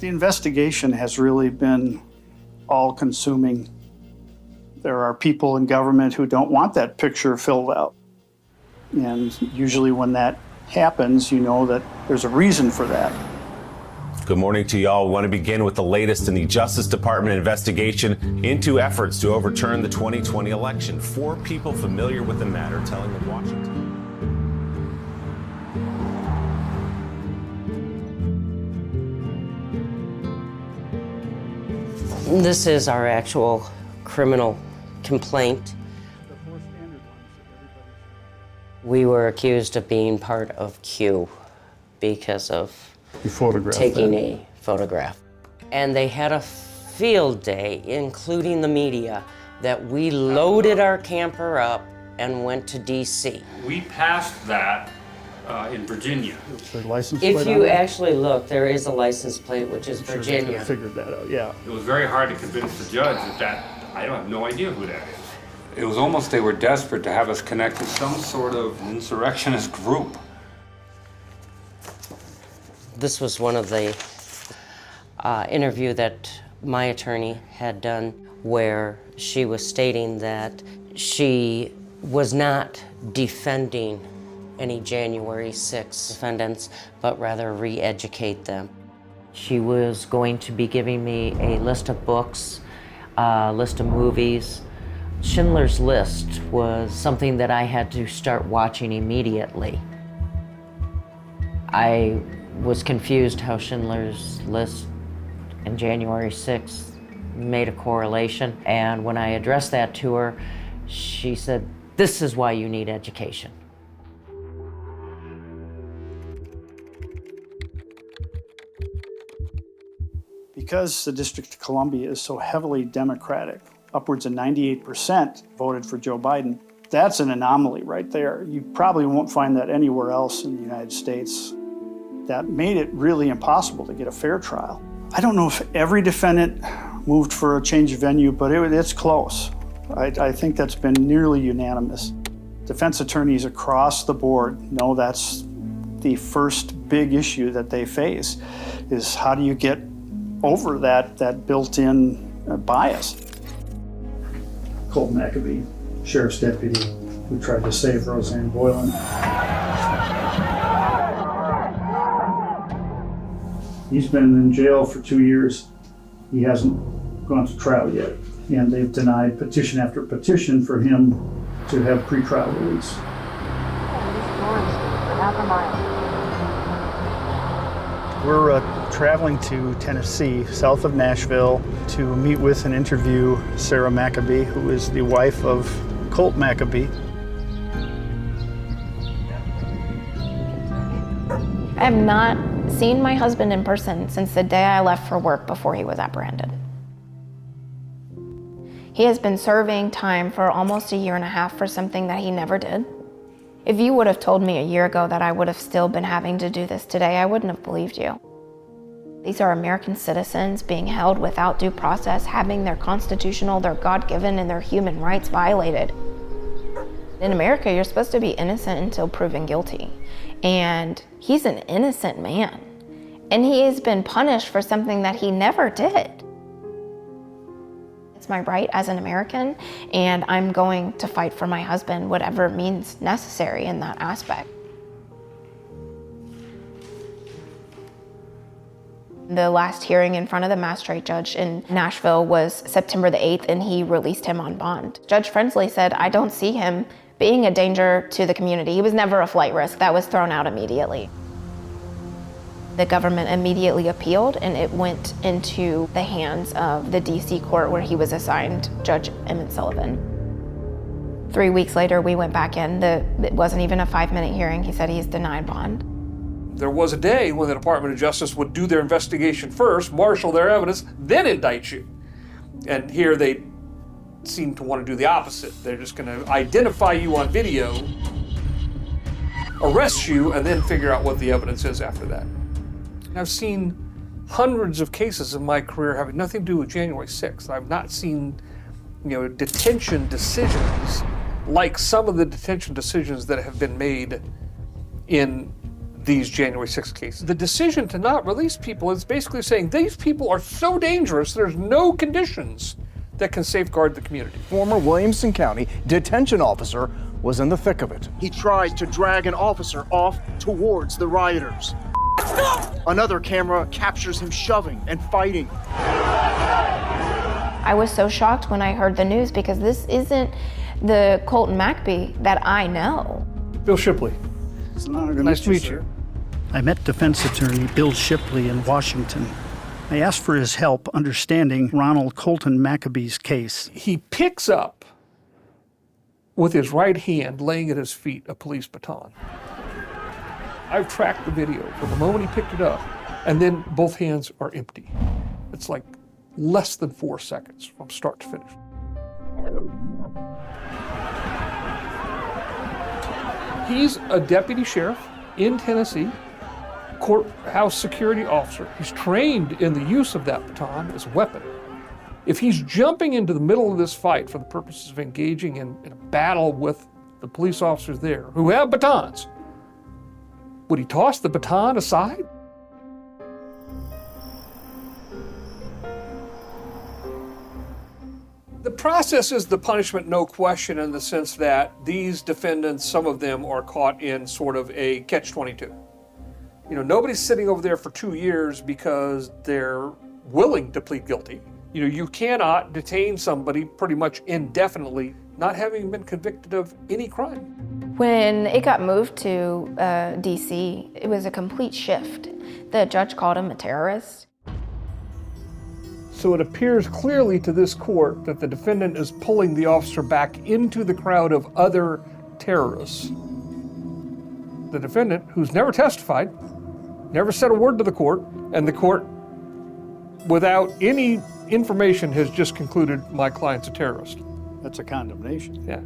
The investigation has really been all-consuming. There are people in government who don't want that picture filled out. And usually when that happens, you know that there's a reason for that. Good morning to y'all. We want to begin with the latest in the Justice Department investigation into efforts to overturn the 2020 election. 4 people familiar with the matter telling the Washington. This is our actual criminal complaint. We were accused of being part of Q because of taking a photograph. And they had a field day, including the media, that we loaded our camper up and went to DC. We passed that in Virginia. If you actually look, there is a license plate, which is Virginia. I figured that out, yeah. It was very hard to convince the judge that I don't have no idea who that is. It was almost they were desperate to have us connect to some sort of insurrectionist group. This was one of the interview that my attorney had done where she was stating that she was not defending any January 6 defendants, but rather re-educate them. She was going to be giving me a list of books, a list of movies. Schindler's List was something that I had to start watching immediately. I was confused how Schindler's List and January 6th made a correlation, and when I addressed that to her, she said, "This is why you need education." Because the District of Columbia is so heavily Democratic, upwards of 98% voted for Joe Biden, that's an anomaly right there. You probably won't find that anywhere else in the United States. That made it really impossible to get a fair trial. I don't know if every defendant moved for a change of venue, but it's close. I think that's been nearly unanimous. Defense attorneys across the board know that's the first big issue that they face, is how do you get over that built-in bias. Colt McAbee, sheriff's deputy who tried to save Roseanne Boylan. He's been in jail for 2 years. He hasn't gone to trial yet. And they've denied petition after petition for him to have pretrial release. We're traveling to Tennessee, south of Nashville, to meet with and interview Sarah Maccabee, who is the wife of Colt Maccabee. I have not seen my husband in person since the day I left for work before he was apprehended. He has been serving time for almost 1.5 years for something that he never did. If you would have told me a year ago that I would have still been having to do this today, I wouldn't have believed you. These are American citizens being held without due process, having their constitutional, their God-given, and their human rights violated. In America, you're supposed to be innocent until proven guilty. And he's an innocent man. And he has been punished for something that he never did. It's my right as an American, and I'm going to fight for my husband, whatever means necessary in that aspect. The last hearing in front of the magistrate judge in Nashville was September the 8th, and he released him on bond. Judge Frensley said, I don't see him being a danger to the community. He was never a flight risk. That was thrown out immediately. The government immediately appealed, and it went into the hands of the DC court where he was assigned Judge Emmett Sullivan. 3 weeks later, we went back in. It wasn't even a 5-minute hearing. He said he's denied bond. There was a day when the Department of Justice would do their investigation first, marshal their evidence, then indict you. And here they seem to want to do the opposite. They're just going to identify you on video, arrest you, and then figure out what the evidence is after that. I've seen hundreds of cases in my career having nothing to do with January 6th. I've not seen, detention decisions like some of the detention decisions that have been made in these January 6th cases. The decision to not release people is basically saying these people are so dangerous, there's no conditions that can safeguard the community. Former Williamson County detention officer was in the thick of it. He tried to drag an officer off towards the rioters. Another camera captures him shoving and fighting. I was so shocked when I heard the news because this isn't the Colton Maccabee that I know. Bill Shipley. Nice to meet you. I met defense attorney Bill Shipley in Washington. I asked for his help understanding Ronald Colton Maccabee's case. He picks up with his right hand, laying at his feet, a police baton. I've tracked the video from the moment he picked it up, and then both hands are empty. It's like less than 4 seconds from start to finish. He's a deputy sheriff in Tennessee, courthouse security officer. He's trained in the use of that baton as a weapon. If he's jumping into the middle of this fight for the purposes of engaging in a battle with the police officers there who have batons, would he toss the baton aside? The process is the punishment, no question, in the sense that these defendants, some of them are caught in sort of a catch-22. Nobody's sitting over there for 2 years because they're willing to plead guilty. You cannot detain somebody pretty much indefinitely, not having been convicted of any crime. When it got moved to DC, it was a complete shift. The judge called him a terrorist. So it appears clearly to this court that the defendant is pulling the officer back into the crowd of other terrorists. The defendant, who's never testified, never said a word to the court, and the court, without any information, has just concluded my client's a terrorist. That's a condemnation. Yeah.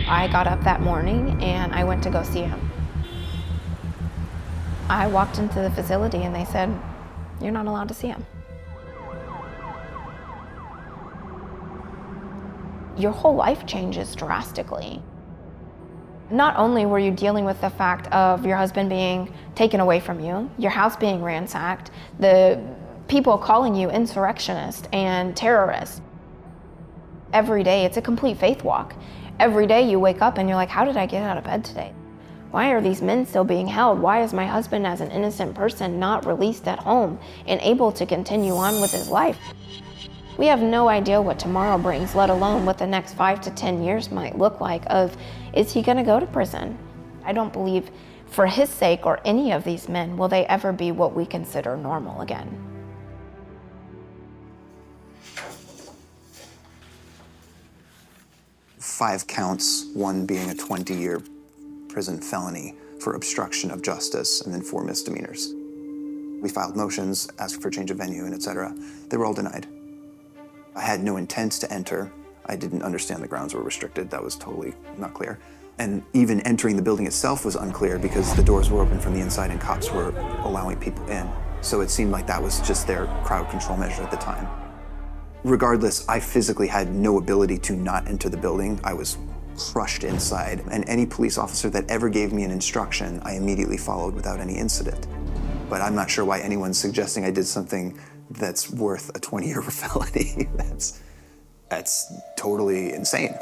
I got up that morning and I went to go see him. I walked into the facility and they said, "You're not allowed to see him." Your whole life changes drastically. Not only were you dealing with the fact of your husband being taken away from you, your house being ransacked, the people calling you insurrectionist and terrorist. Every day, it's a complete faith walk. Every day you wake up and you're like, how did I get out of bed today? Why are these men still being held? Why is my husband, as an innocent person, not released at home and able to continue on with his life? We have no idea what tomorrow brings, let alone what the next 5 to 10 years might look like of, is he gonna go to prison? I don't believe for his sake or any of these men will they ever be what we consider normal again. Five counts, one being a 20-year prison felony for obstruction of justice, and then 4 misdemeanors. We filed motions, asked for change of venue, and et cetera. They were all denied. I had no intent to enter. I didn't understand the grounds were restricted. That was totally not clear. And even entering the building itself was unclear because the doors were open from the inside and cops were allowing people in. So it seemed like that was just their crowd control measure at the time. Regardless, I physically had no ability to not enter the building. I was crushed inside, and any police officer that ever gave me an instruction, I immediately followed without any incident. But I'm not sure why anyone's suggesting I did something that's worth a 20-year felony. That's totally insane.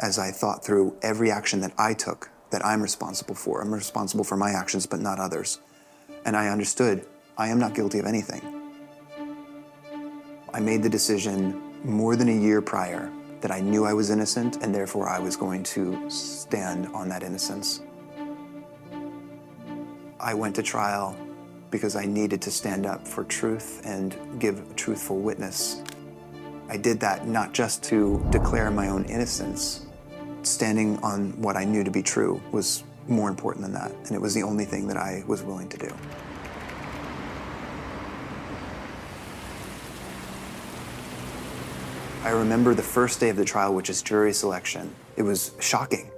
As I thought through every action that I took, that I'm responsible for my actions, but not others. And I understood, I am not guilty of anything. I made the decision more than a year prior that I knew I was innocent, and therefore I was going to stand on that innocence. I went to trial because I needed to stand up for truth and give a truthful witness. I did that not just to declare my own innocence. Standing on what I knew to be true was more important than that, and it was the only thing that I was willing to do. I remember the first day of the trial, which is jury selection. It was shocking.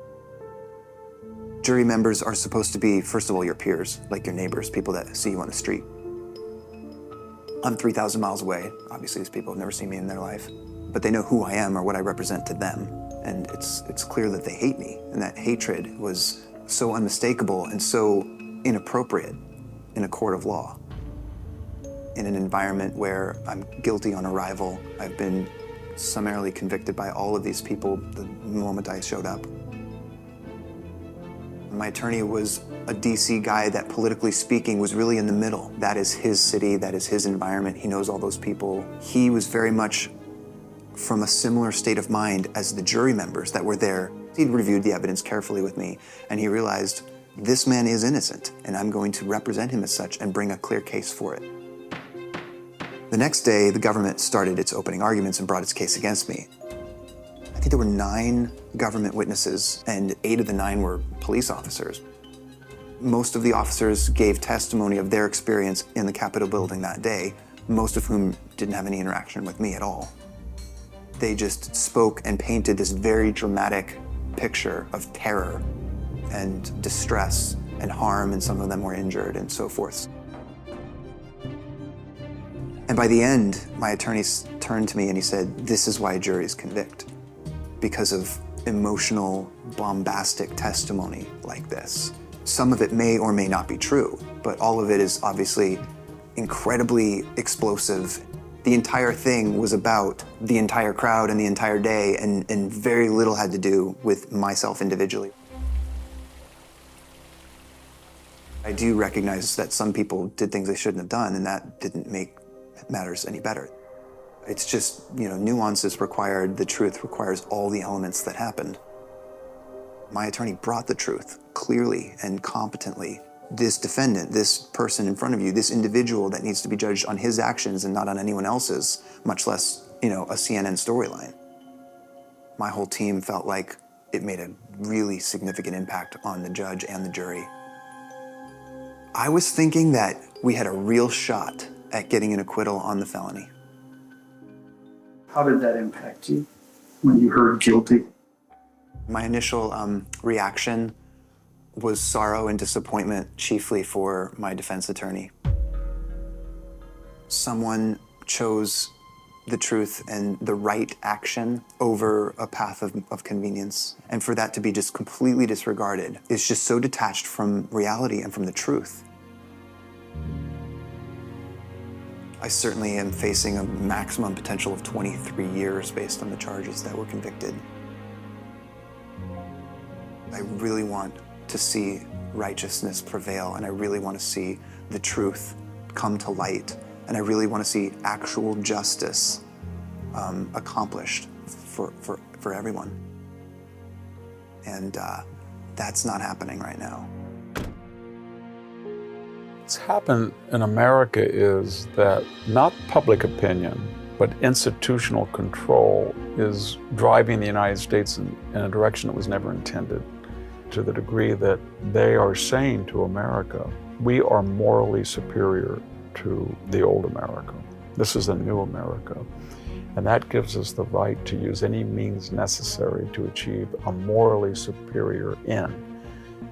Jury members are supposed to be, first of all, your peers, like your neighbors, people that see you on the street. I'm 3,000 miles away. Obviously, these people have never seen me in their life, but they know who I am or what I represent to them. And it's clear that they hate me, and that hatred was so unmistakable and so inappropriate in a court of law. In an environment where I'm guilty on arrival, I've been summarily convicted by all of these people the moment I showed up. My attorney was a DC guy that, politically speaking, was really in the middle. That is his city, that is his environment. He knows all those people. He was very much from a similar state of mind as the jury members that were there. He'd reviewed the evidence carefully with me, and he realized this man is innocent, and I'm going to represent him as such and bring a clear case for it. The next day, the government started its opening arguments and brought its case against me. I think there were 9 government witnesses, and 8 of the 9 were police officers. Most of the officers gave testimony of their experience in the Capitol building that day, most of whom didn't have any interaction with me at all. They just spoke and painted this very dramatic picture of terror and distress and harm, and some of them were injured and so forth. And by the end, my attorney turned to me and he said, "This is why juries convict, because of emotional, bombastic testimony like this. Some of it may or may not be true, but all of it is obviously incredibly explosive. The entire thing was about the entire crowd and the entire day, and very little had to do with myself individually." I do recognize that some people did things they shouldn't have done, and that didn't make matters any better. It's just, nuances required. The truth requires all the elements that happened. My attorney brought the truth clearly and competently. This defendant, this person in front of you, this individual that needs to be judged on his actions and not on anyone else's, much less, a CNN storyline. My whole team felt like it made a really significant impact on the judge and the jury. I was thinking that we had a real shot at getting an acquittal on the felony. How did that impact you when you heard guilty? My initial reaction was sorrow and disappointment, chiefly for my defense attorney. Someone chose the truth and the right action over a path of convenience. And for that to be just completely disregarded is just so detached from reality and from the truth. I certainly am facing a maximum potential of 23 years based on the charges that were convicted. really want to see righteousness prevail, and I really want to see the truth come to light, and I really want to see actual justice accomplished for everyone. And that's not happening right now. What's happened in America is that not public opinion, but institutional control is driving the United States in a direction that was never intended, to the degree that they are saying to America, we are morally superior to the old America. This is a new America. And that gives us the right to use any means necessary to achieve a morally superior end.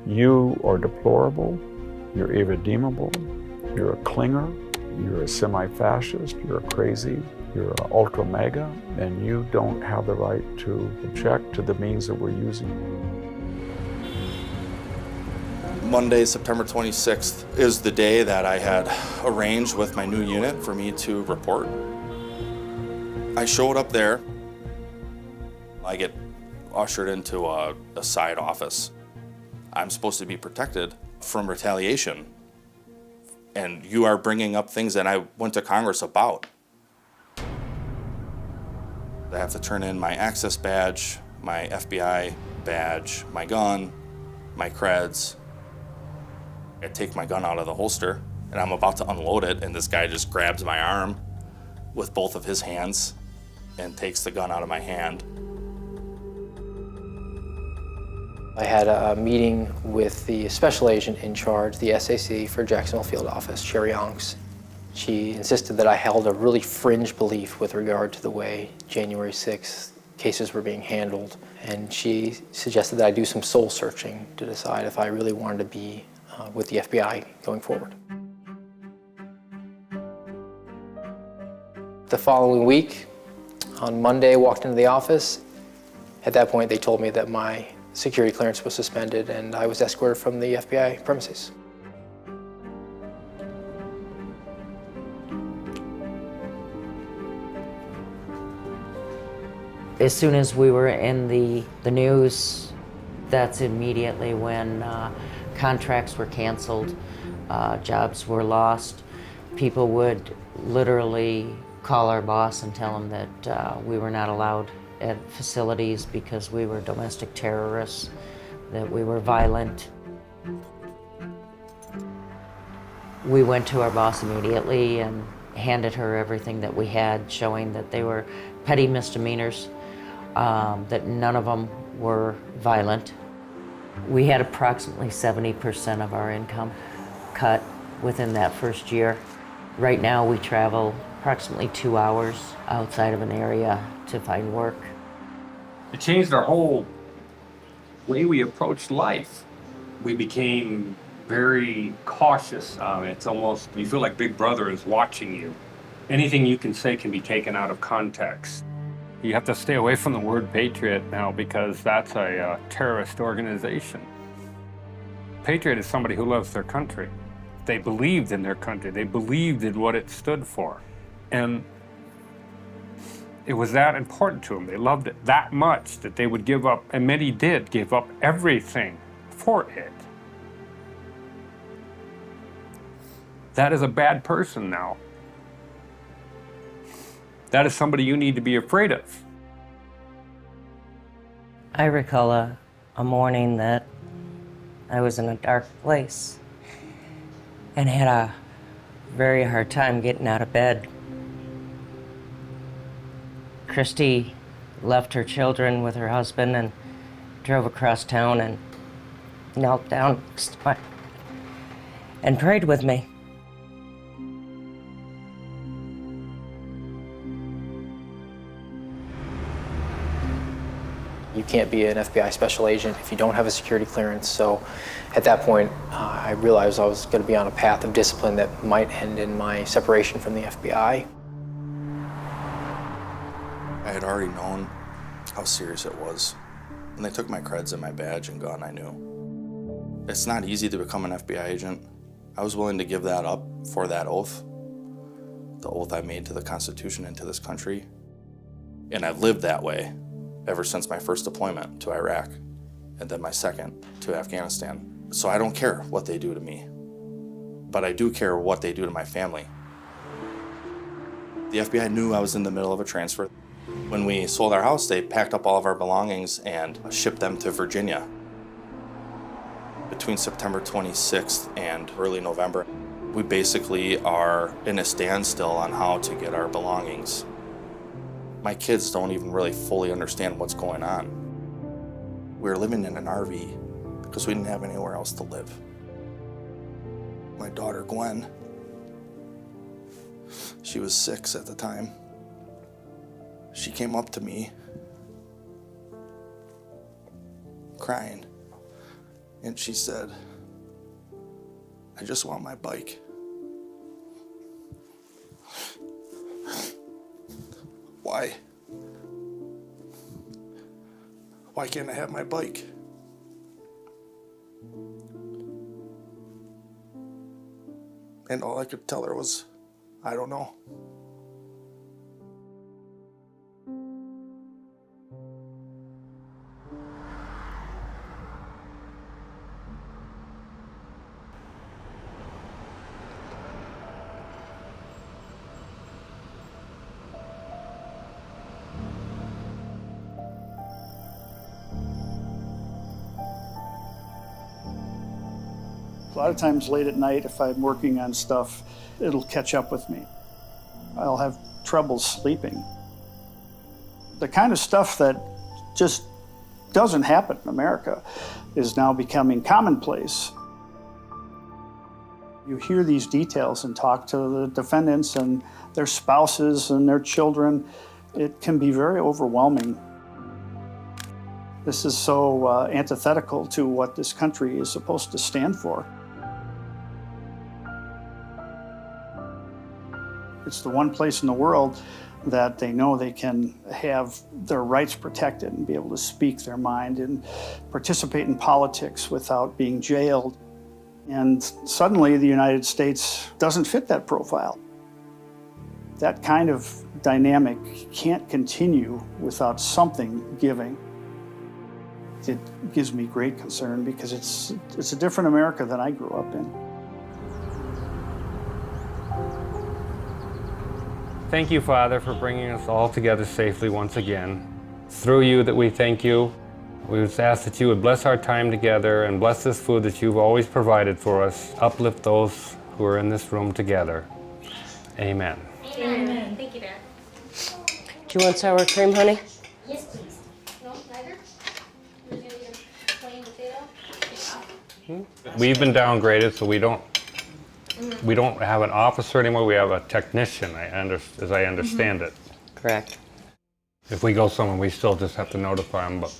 You are deplorable, you're irredeemable, you're a clinger, you're a semi-fascist, you're crazy, you're an ultra-mega, and you don't have the right to object to the means that we're using. Monday, September 26th is the day that I had arranged with my new unit for me to report. I showed up there. I get ushered into a side office. I'm supposed to be protected from retaliation. And you are bringing up things that I went to Congress about. I have to turn in my access badge, my FBI badge, my gun, my creds. I take my gun out of the holster, and I'm about to unload it, and this guy just grabs my arm with both of his hands and takes the gun out of my hand. I had a meeting with the special agent in charge, the SAC for Jacksonville Field Office, Sherry Onks. She insisted that I held a really fringe belief with regard to the way January 6th cases were being handled, and she suggested that I do some soul searching to decide if I really wanted to be with the FBI going forward. The following week, on Monday, I walked into the office. At that point, they told me that my security clearance was suspended and I was escorted from the FBI premises. As soon as we were in the news, that's immediately when contracts were canceled, jobs were lost. People would literally call our boss and tell him that we were not allowed at facilities because we were domestic terrorists, that we were violent. We went to our boss immediately and handed her everything that we had, showing that they were petty misdemeanors, that none of them were violent. We had approximately 70% of our income cut within that first year. Right now we travel approximately 2 hours outside of an area to find work. It changed our whole way we approached life. We became very cautious. It's almost, you feel like Big Brother is watching you. Anything you can say can be taken out of context. You have to stay away from the word patriot now because that's a terrorist organization. Patriot is somebody who loves their country. They believed in their country. They believed in what it stood for. And it was that important to them. They loved it that much that they would give up, and many did give up everything for it. That is a bad person now. That is somebody you need to be afraid of. I recall a morning that I was in a dark place and had a very hard time getting out of bed. Christy left her children with her husband and drove across town and knelt down and prayed with me. You can't be an FBI special agent if you don't have a security clearance. So at that point, I realized I was going to be on a path of discipline that might end in my separation from the FBI. I had already known how serious it was. When they took my creds and my badge and gun, I knew. It's not easy to become an FBI agent. I was willing to give that up for that oath, the oath I made to the Constitution and to this country. And I've lived that way ever since my first deployment to Iraq. and then my second to Afghanistan. So I don't care what they do to me, but I do care what they do to my family. The FBI knew I was in the middle of a transfer. When we sold our house, they packed up all of our belongings and shipped them to Virginia. Between September 26th and early November, we basically are in a standstill on how to get our belongings. My kids don't even really fully understand what's going on. We were living in an RV because we didn't have anywhere else to live. My daughter, Gwen, she was 6 at the time. She came up to me crying, and she said, "I just want my bike." Why? Why can't I have my bike? And all I could tell her was, I don't know. A lot of times late at night, if I'm working on stuff, it'll catch up with me. I'll have trouble sleeping. The kind of stuff that just doesn't happen in America is now becoming commonplace. You hear these details and talk to the defendants and their spouses and their children. It can be very overwhelming. This is so antithetical to what this country is supposed to stand for. It's the one place in the world that they know they can have their rights protected and be able to speak their mind and participate in politics without being jailed. And suddenly the United States doesn't fit that profile. That kind of dynamic can't continue without something giving. It gives me great concern because it's a different America than I grew up in. Thank you, Father, for bringing us all together safely once again. It's through you that we thank you. We just ask that you would bless our time together and bless this food that you've always provided for us. Uplift those who are in this room together. Amen. Amen. Thank you, Dad. Do you want sour cream, honey? Yes, please. No, neither? We're gonna eat a plain potato? We've been downgraded, so we don't have an officer anymore. We have a technician, as I understand it. Correct. If we go somewhere, we still just have to notify them. But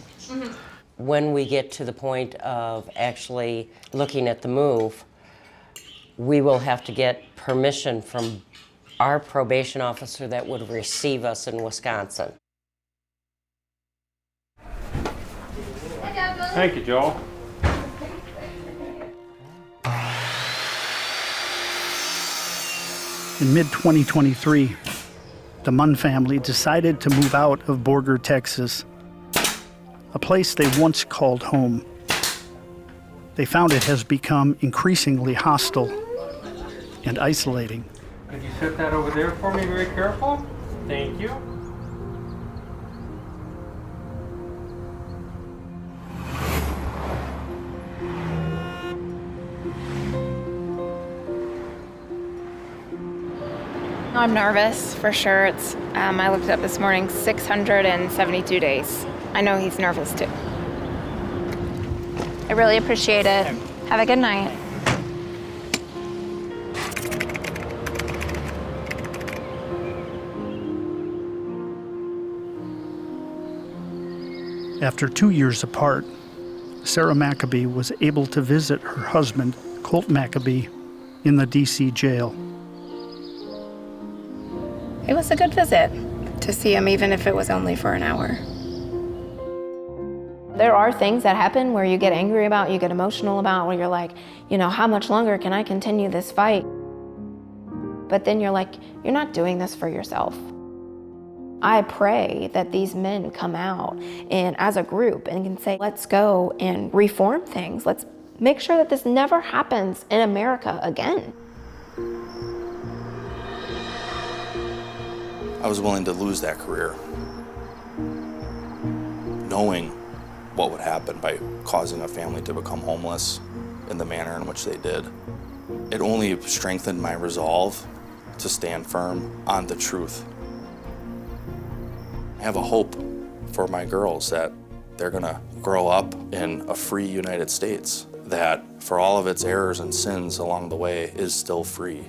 When we get to the point of actually looking at the move, we will have to get permission from our probation officer that would receive us in Wisconsin. Thank you, Joel. In mid-2023, the Munn family decided to move out of Borger, Texas, a place they once called home. They found it has become increasingly hostile and isolating. Could you set that over there for me very careful? Thank you. I'm nervous, for sure. It's, I looked it up this morning, 672 days. I know he's nervous too. I really appreciate it. Have a good night. After 2 years apart, Sarah Maccabee was able to visit her husband, Colt Maccabee, in the D.C. jail. It was a good visit to see him, even if it was only for an hour. There are things that happen where you get angry about, you get emotional about, where you're like, you know, how much longer can I continue this fight? But then you're like, you're not doing this for yourself. I pray that these men come out and as a group and can say, let's go and reform things. Let's make sure that this never happens in America again. I was willing to lose that career, knowing what would happen by causing a family to become homeless in the manner in which they did. It only strengthened my resolve to stand firm on the truth. I have a hope for my girls that they're gonna grow up in a free United States that, for all of its errors and sins along the way, is still free.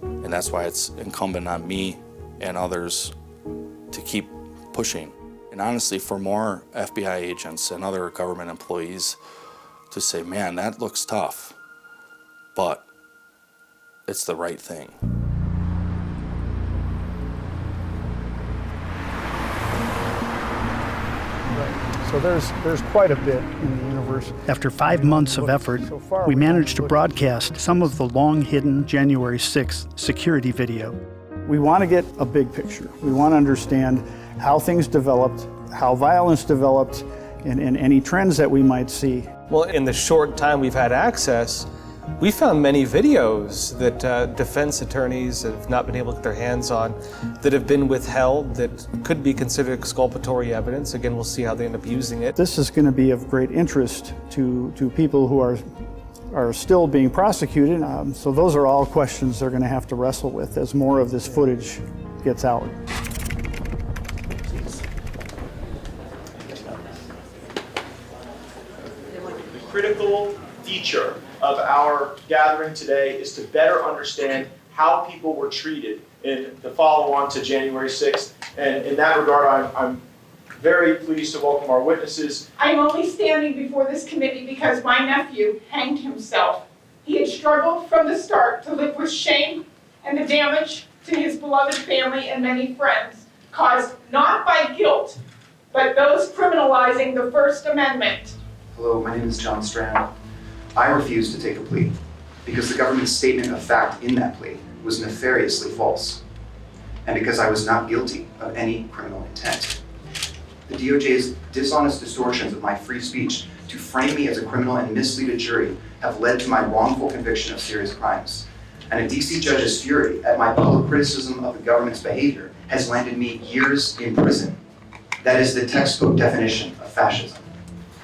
And that's why it's incumbent on me and others to keep pushing. And honestly, for more FBI agents and other government employees to say, man, that looks tough, but it's the right thing. So there's quite a bit in the universe. After 5 months of effort, we managed to broadcast some of the long-hidden January 6th security video. We want to get a big picture. We want to understand how things developed, how violence developed, and any trends that we might see. Well, in the short time we've had access, we found many videos that defense attorneys have not been able to get their hands on, that have been withheld, that could be considered exculpatory evidence. Again, we'll see how they end up using it. This is going to be of great interest to people who are still being prosecuted. So those are all questions they're going to have to wrestle with as more of this footage gets out. The critical feature of our gathering today is to better understand how people were treated in the follow-on to January 6th. And in that regard, I'm very pleased to welcome our witnesses. I'm only standing before this committee because my nephew hanged himself. He had struggled from the start to live with shame and the damage to his beloved family and many friends, caused not by guilt, but those criminalizing the First Amendment. Hello, my name is John Strand. I refuse to take a plea because the government's statement of fact in that plea was nefariously false, and because I was not guilty of any criminal intent. The DOJ's dishonest distortions of my free speech to frame me as a criminal and mislead a jury have led to my wrongful conviction of serious crimes. And a DC judge's fury at my public criticism of the government's behavior has landed me years in prison. That is the textbook definition of fascism.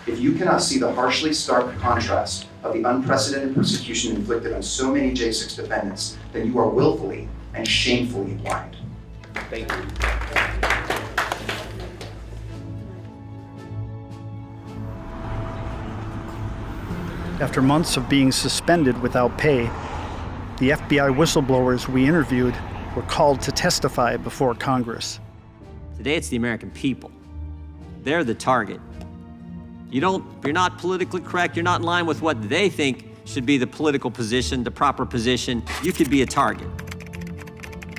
If you cannot see the harshly stark contrast of the unprecedented persecution inflicted on so many J6 defendants, then you are willfully and shamefully blind. Thank you. After months of being suspended without pay, the FBI whistleblowers we interviewed were called to testify before Congress. Today it's the American people. They're the target. You're not politically correct, you're not in line with what they think should be the political position, the proper position, you could be a target.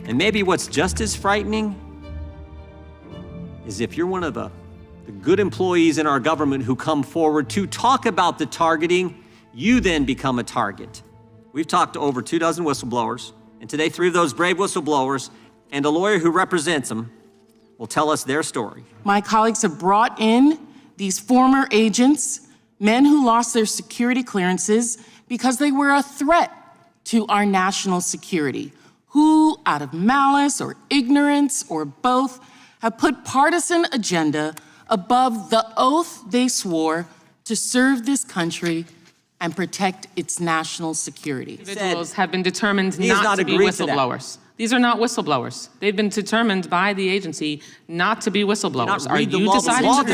And maybe what's just as frightening is if you're one of the good employees in our government who come forward to talk about the targeting, you then become a target. We've talked to over 24 whistleblowers, and today 3 of those brave whistleblowers and a lawyer who represents them will tell us their story. My colleagues have brought in these former agents, men who lost their security clearances because they were a threat to our national security, who, out of malice or ignorance or both, have put partisan agenda above the oath they swore to serve this country and protect its national security. Individuals have been determined not to be whistleblowers. These are not whistleblowers. They've been determined by the agency not to be whistleblowers. Are you deciding that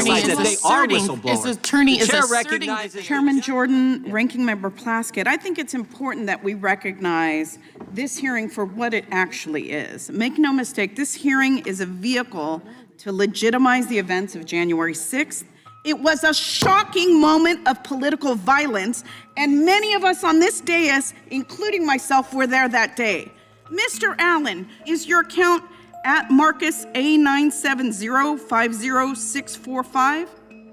they are whistleblowers? This attorney is asserting. Chairman Jordan, Ranking Member Plaskett, I think it's important that we recognize this hearing for what it actually is. Make no mistake, this hearing is a vehicle to legitimize the events of January 6th. It was a shocking moment of political violence, and many of us on this dais, including myself, were there that day. Mr. Allen, is your account at Marcus A970-50645?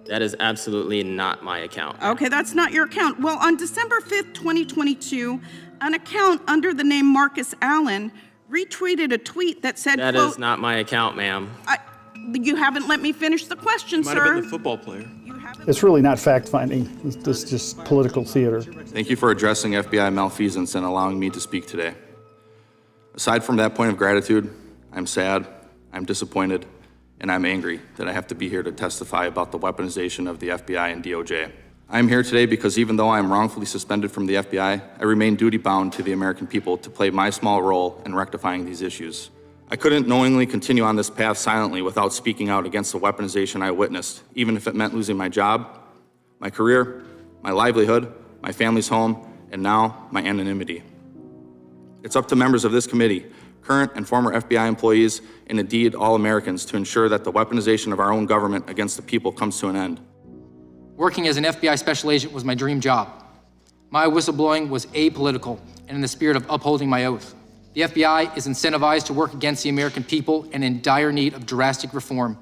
That is absolutely not my account. Okay, that's not your account. Well, on December 5th, 2022, an account under the name Marcus Allen retweeted a tweet that said, That quote, is not my account, ma'am. you haven't let me finish the question, Might sir. have been the football player. It's really not fact-finding. It's just political theater. Thank you for addressing FBI malfeasance and allowing me to speak today. Aside from that point of gratitude, I'm sad, I'm disappointed, and I'm angry that I have to be here to testify about the weaponization of the FBI and DOJ. I'm here today because even though I am wrongfully suspended from the FBI, I remain duty-bound to the American people to play my small role in rectifying these issues. I couldn't knowingly continue on this path silently without speaking out against the weaponization I witnessed, even if it meant losing my job, my career, my livelihood, my family's home, and now my anonymity. It's up to members of this committee, current and former FBI employees, and indeed all Americans, to ensure that the weaponization of our own government against the people comes to an end. Working as an FBI special agent was my dream job. My whistleblowing was apolitical and in the spirit of upholding my oath. The FBI is incentivized to work against the American people and in dire need of drastic reform.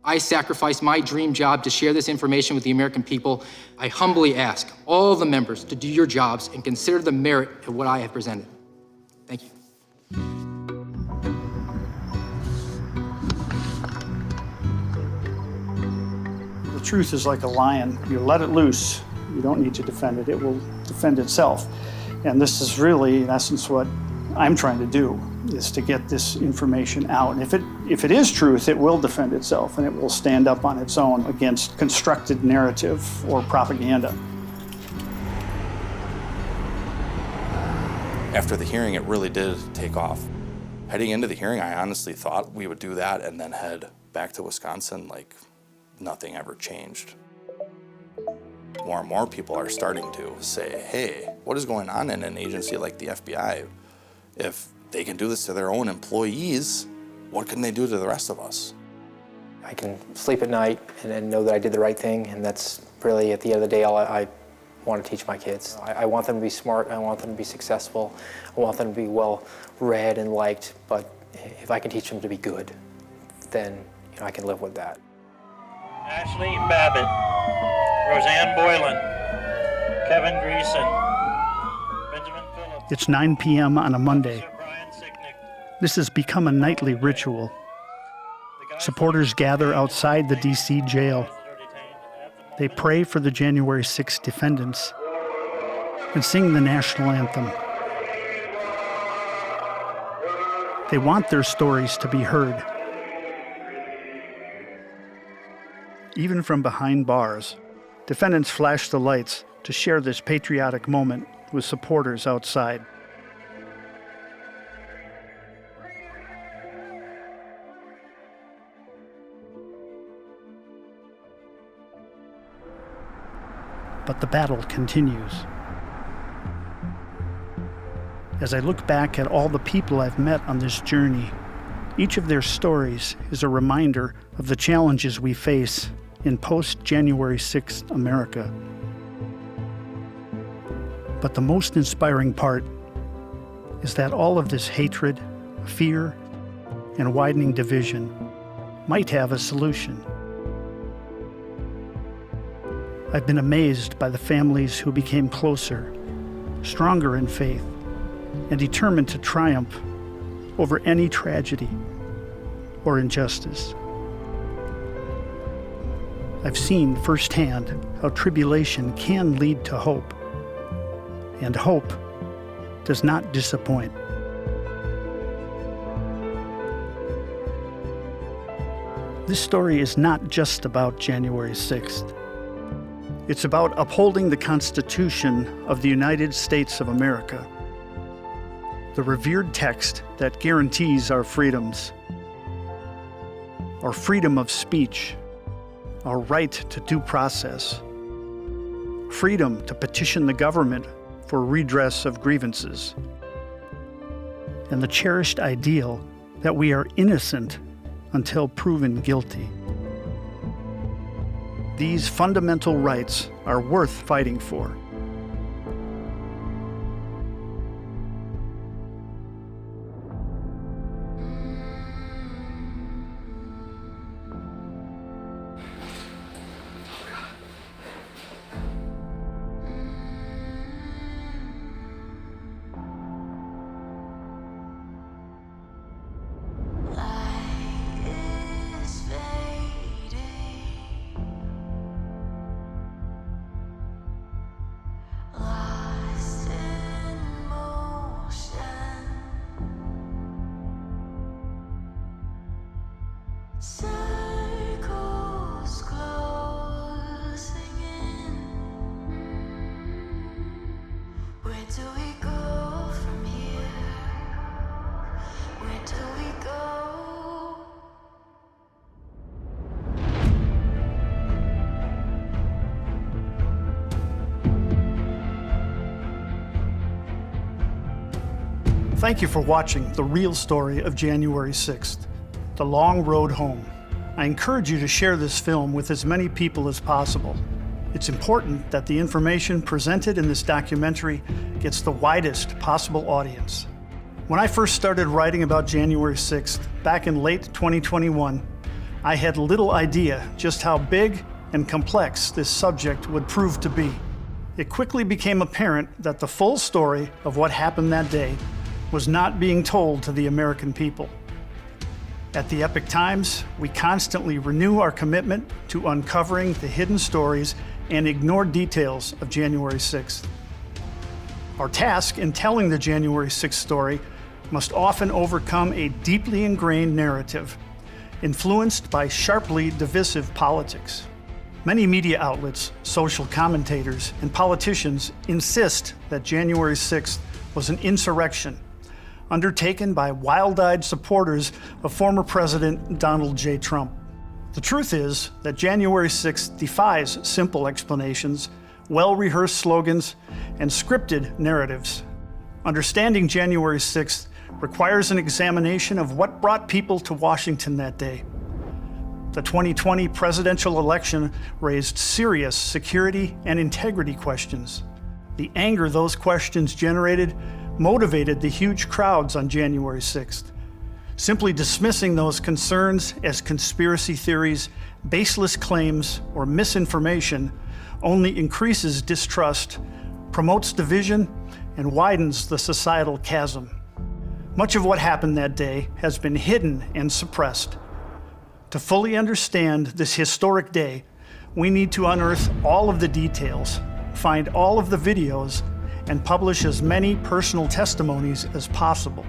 I sacrificed my dream job to share this information with the American people. I humbly ask all the members to do your jobs and consider the merit of what I have presented. Thank you. The truth is like a lion. You let it loose. You don't need to defend it. It will defend itself. And this is really, in essence, what I'm trying to do, is to get this information out. And if it is truth, it will defend itself, and it will stand up on its own against constructed narrative or propaganda. After the hearing, it really did take off. Heading into the hearing, I honestly thought we would do that and then head back to Wisconsin like nothing ever changed. More and more people are starting to say, hey, what is going on in an agency like the FBI? If they can do this to their own employees, what can they do to the rest of us? I can sleep at night and know that I did the right thing, and that's really, at the end of the day, all I want to teach my kids. I want them to be smart, I want them to be successful, I want them to be well read and liked, but if I can teach them to be good, then I can live with that. Ashley Babbitt, Roseanne Boylan, Kevin Greason, Benjamin Phillips. It's 9 p.m. on a Monday. This has become a nightly ritual. Supporters gather outside the D.C. jail. They pray for the January 6th defendants and sing the national anthem. They want their stories to be heard. Even from behind bars, defendants flash the lights to share this patriotic moment with supporters outside. But the battle continues. As I look back at all the people I've met on this journey, each of their stories is a reminder of the challenges we face in post-January 6th America. But the most inspiring part is that all of this hatred, fear, and widening division might have a solution. I've been amazed by the families who became closer, stronger in faith, and determined to triumph over any tragedy or injustice. I've seen firsthand how tribulation can lead to hope, and hope does not disappoint. This story is not just about January 6th. It's about upholding the Constitution of the United States of America, the revered text that guarantees our freedoms, our freedom of speech, our right to due process, freedom to petition the government for redress of grievances, and the cherished ideal that we are innocent until proven guilty. These fundamental rights are worth fighting for. Circles closing in. Where do we go from here? Where do we go? Thank you for watching the real story of January 6th, The Long Road Home. I encourage you to share this film with as many people as possible. It's important that the information presented in this documentary gets the widest possible audience. When I first started writing about January 6th, back in late 2021, I had little idea just how big and complex this subject would prove to be. It quickly became apparent that the full story of what happened that day was not being told to the American people. At the Epoch Times, we constantly renew our commitment to uncovering the hidden stories and ignored details of January 6th. Our task in telling the January 6th story must often overcome a deeply ingrained narrative, influenced by sharply divisive politics. Many media outlets, social commentators, and politicians insist that January 6th was an insurrection undertaken by wild-eyed supporters of former President Donald J. Trump. The truth is that January 6th defies simple explanations, well-rehearsed slogans, and scripted narratives. Understanding January 6th requires an examination of what brought people to Washington that day. The 2020 presidential election raised serious security and integrity questions. The anger those questions generated motivated the huge crowds on January 6th. Simply dismissing those concerns as conspiracy theories, baseless claims, or misinformation only increases distrust, promotes division, and widens the societal chasm. Much of what happened that day has been hidden and suppressed. To fully understand this historic day, we need to unearth all of the details, find all of the videos, and publish as many personal testimonies as possible.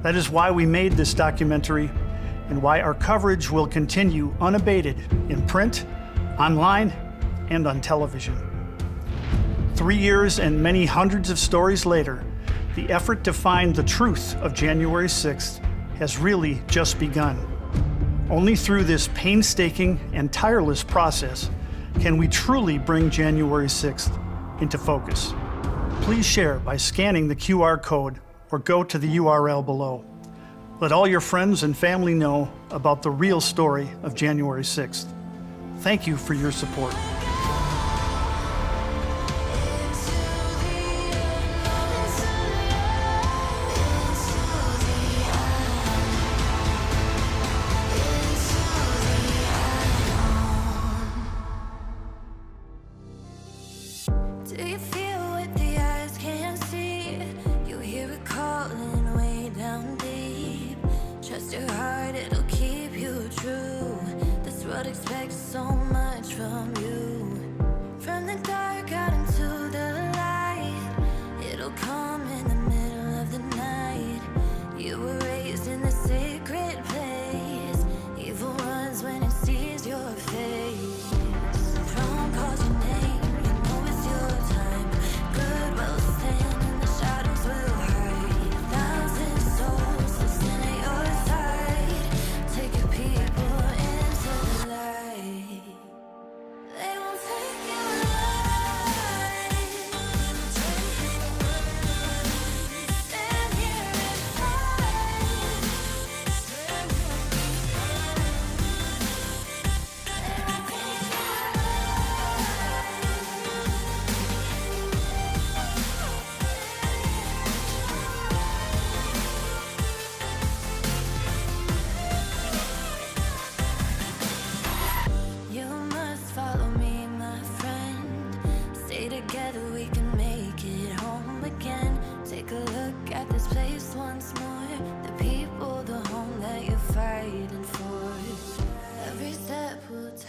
That is why we made this documentary and why our coverage will continue unabated in print, online, and on television. 3 years and many hundreds of stories later, the effort to find the truth of January 6th has really just begun. Only through this painstaking and tireless process can we truly bring January 6th into focus. Please share by scanning the QR code or go to the URL below. Let all your friends and family know about the real story of January 6th. Thank you for your support. Do you feel what the eyes can't see? You hear it calling way down deep. Trust your heart, it'll keep you true. This world expects so much from you. From the dark out into the light, it'll come in the middle of the night. You were raised in the sacred place. Evil runs when it sees your face. Throne calls your name.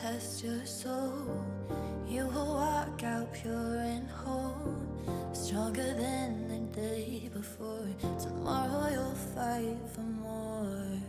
Test your soul. You will walk out pure and whole, stronger than the day before. Tomorrow you'll fight for more.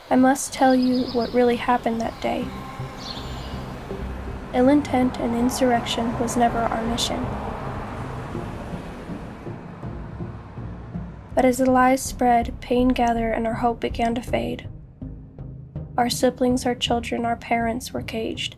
I must tell you what really happened that day. Ill intent and insurrection was never our mission. But as the lies spread, pain gathered, and our hope began to fade. Our siblings, our children, our parents were caged.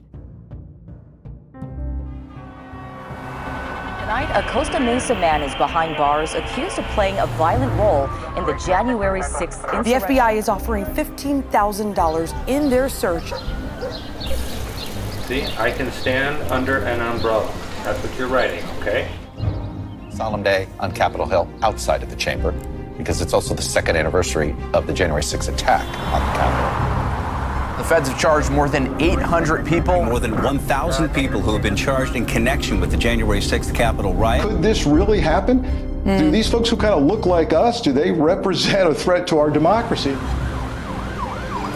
Tonight, a Costa Mesa man is behind bars accused of playing a violent role in the January 6th insurrection. The FBI is offering $15,000 in their search. See, I can stand under an umbrella. That's what you're writing, okay? Solemn day on Capitol Hill, outside of the chamber, because it's also the second anniversary of the January 6th attack on the Capitol. The feds have charged more than 800 people. More than 1,000 people who have been charged in connection with the January 6th Capitol riot. Could this really happen? Do these folks who kind of look like us, do they represent a threat to our democracy?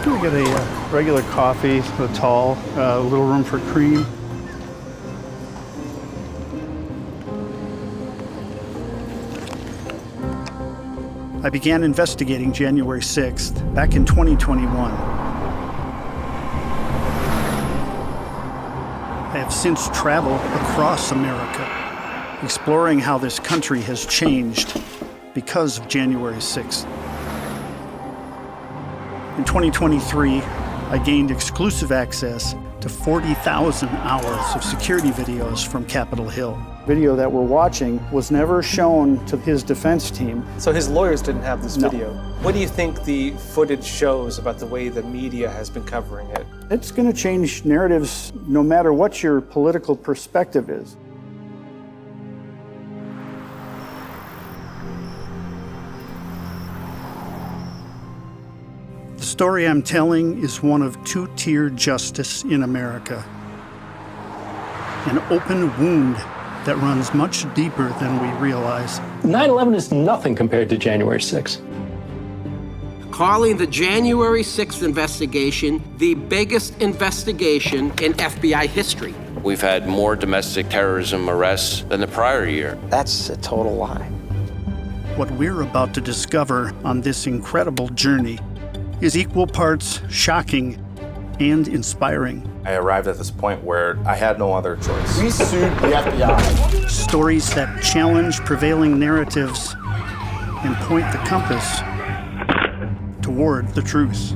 Can we get a regular coffee, a tall, a little room for cream? I began investigating January 6th back in 2021. I have since traveled across America, exploring how this country has changed because of January 6th. In 2023, I gained exclusive access to 40,000 hours of security videos from Capitol Hill. Video that we're watching was never shown to his defense team. So his lawyers didn't have this No. video. What do you think the footage shows about the way the media has been covering it? It's going to change narratives no matter what your political perspective is. The story I'm telling is one of two-tier justice in America. An open wound that runs much deeper than we realize. 9/11 is nothing compared to January 6th. Calling the January 6th investigation the biggest investigation in FBI history. We've had more domestic terrorism arrests than the prior year. That's a total lie. What we're about to discover on this incredible journey is equal parts shocking and inspiring. I arrived at this point where I had no other choice. We sued the FBI. Stories that challenge prevailing narratives and point the compass toward the truth.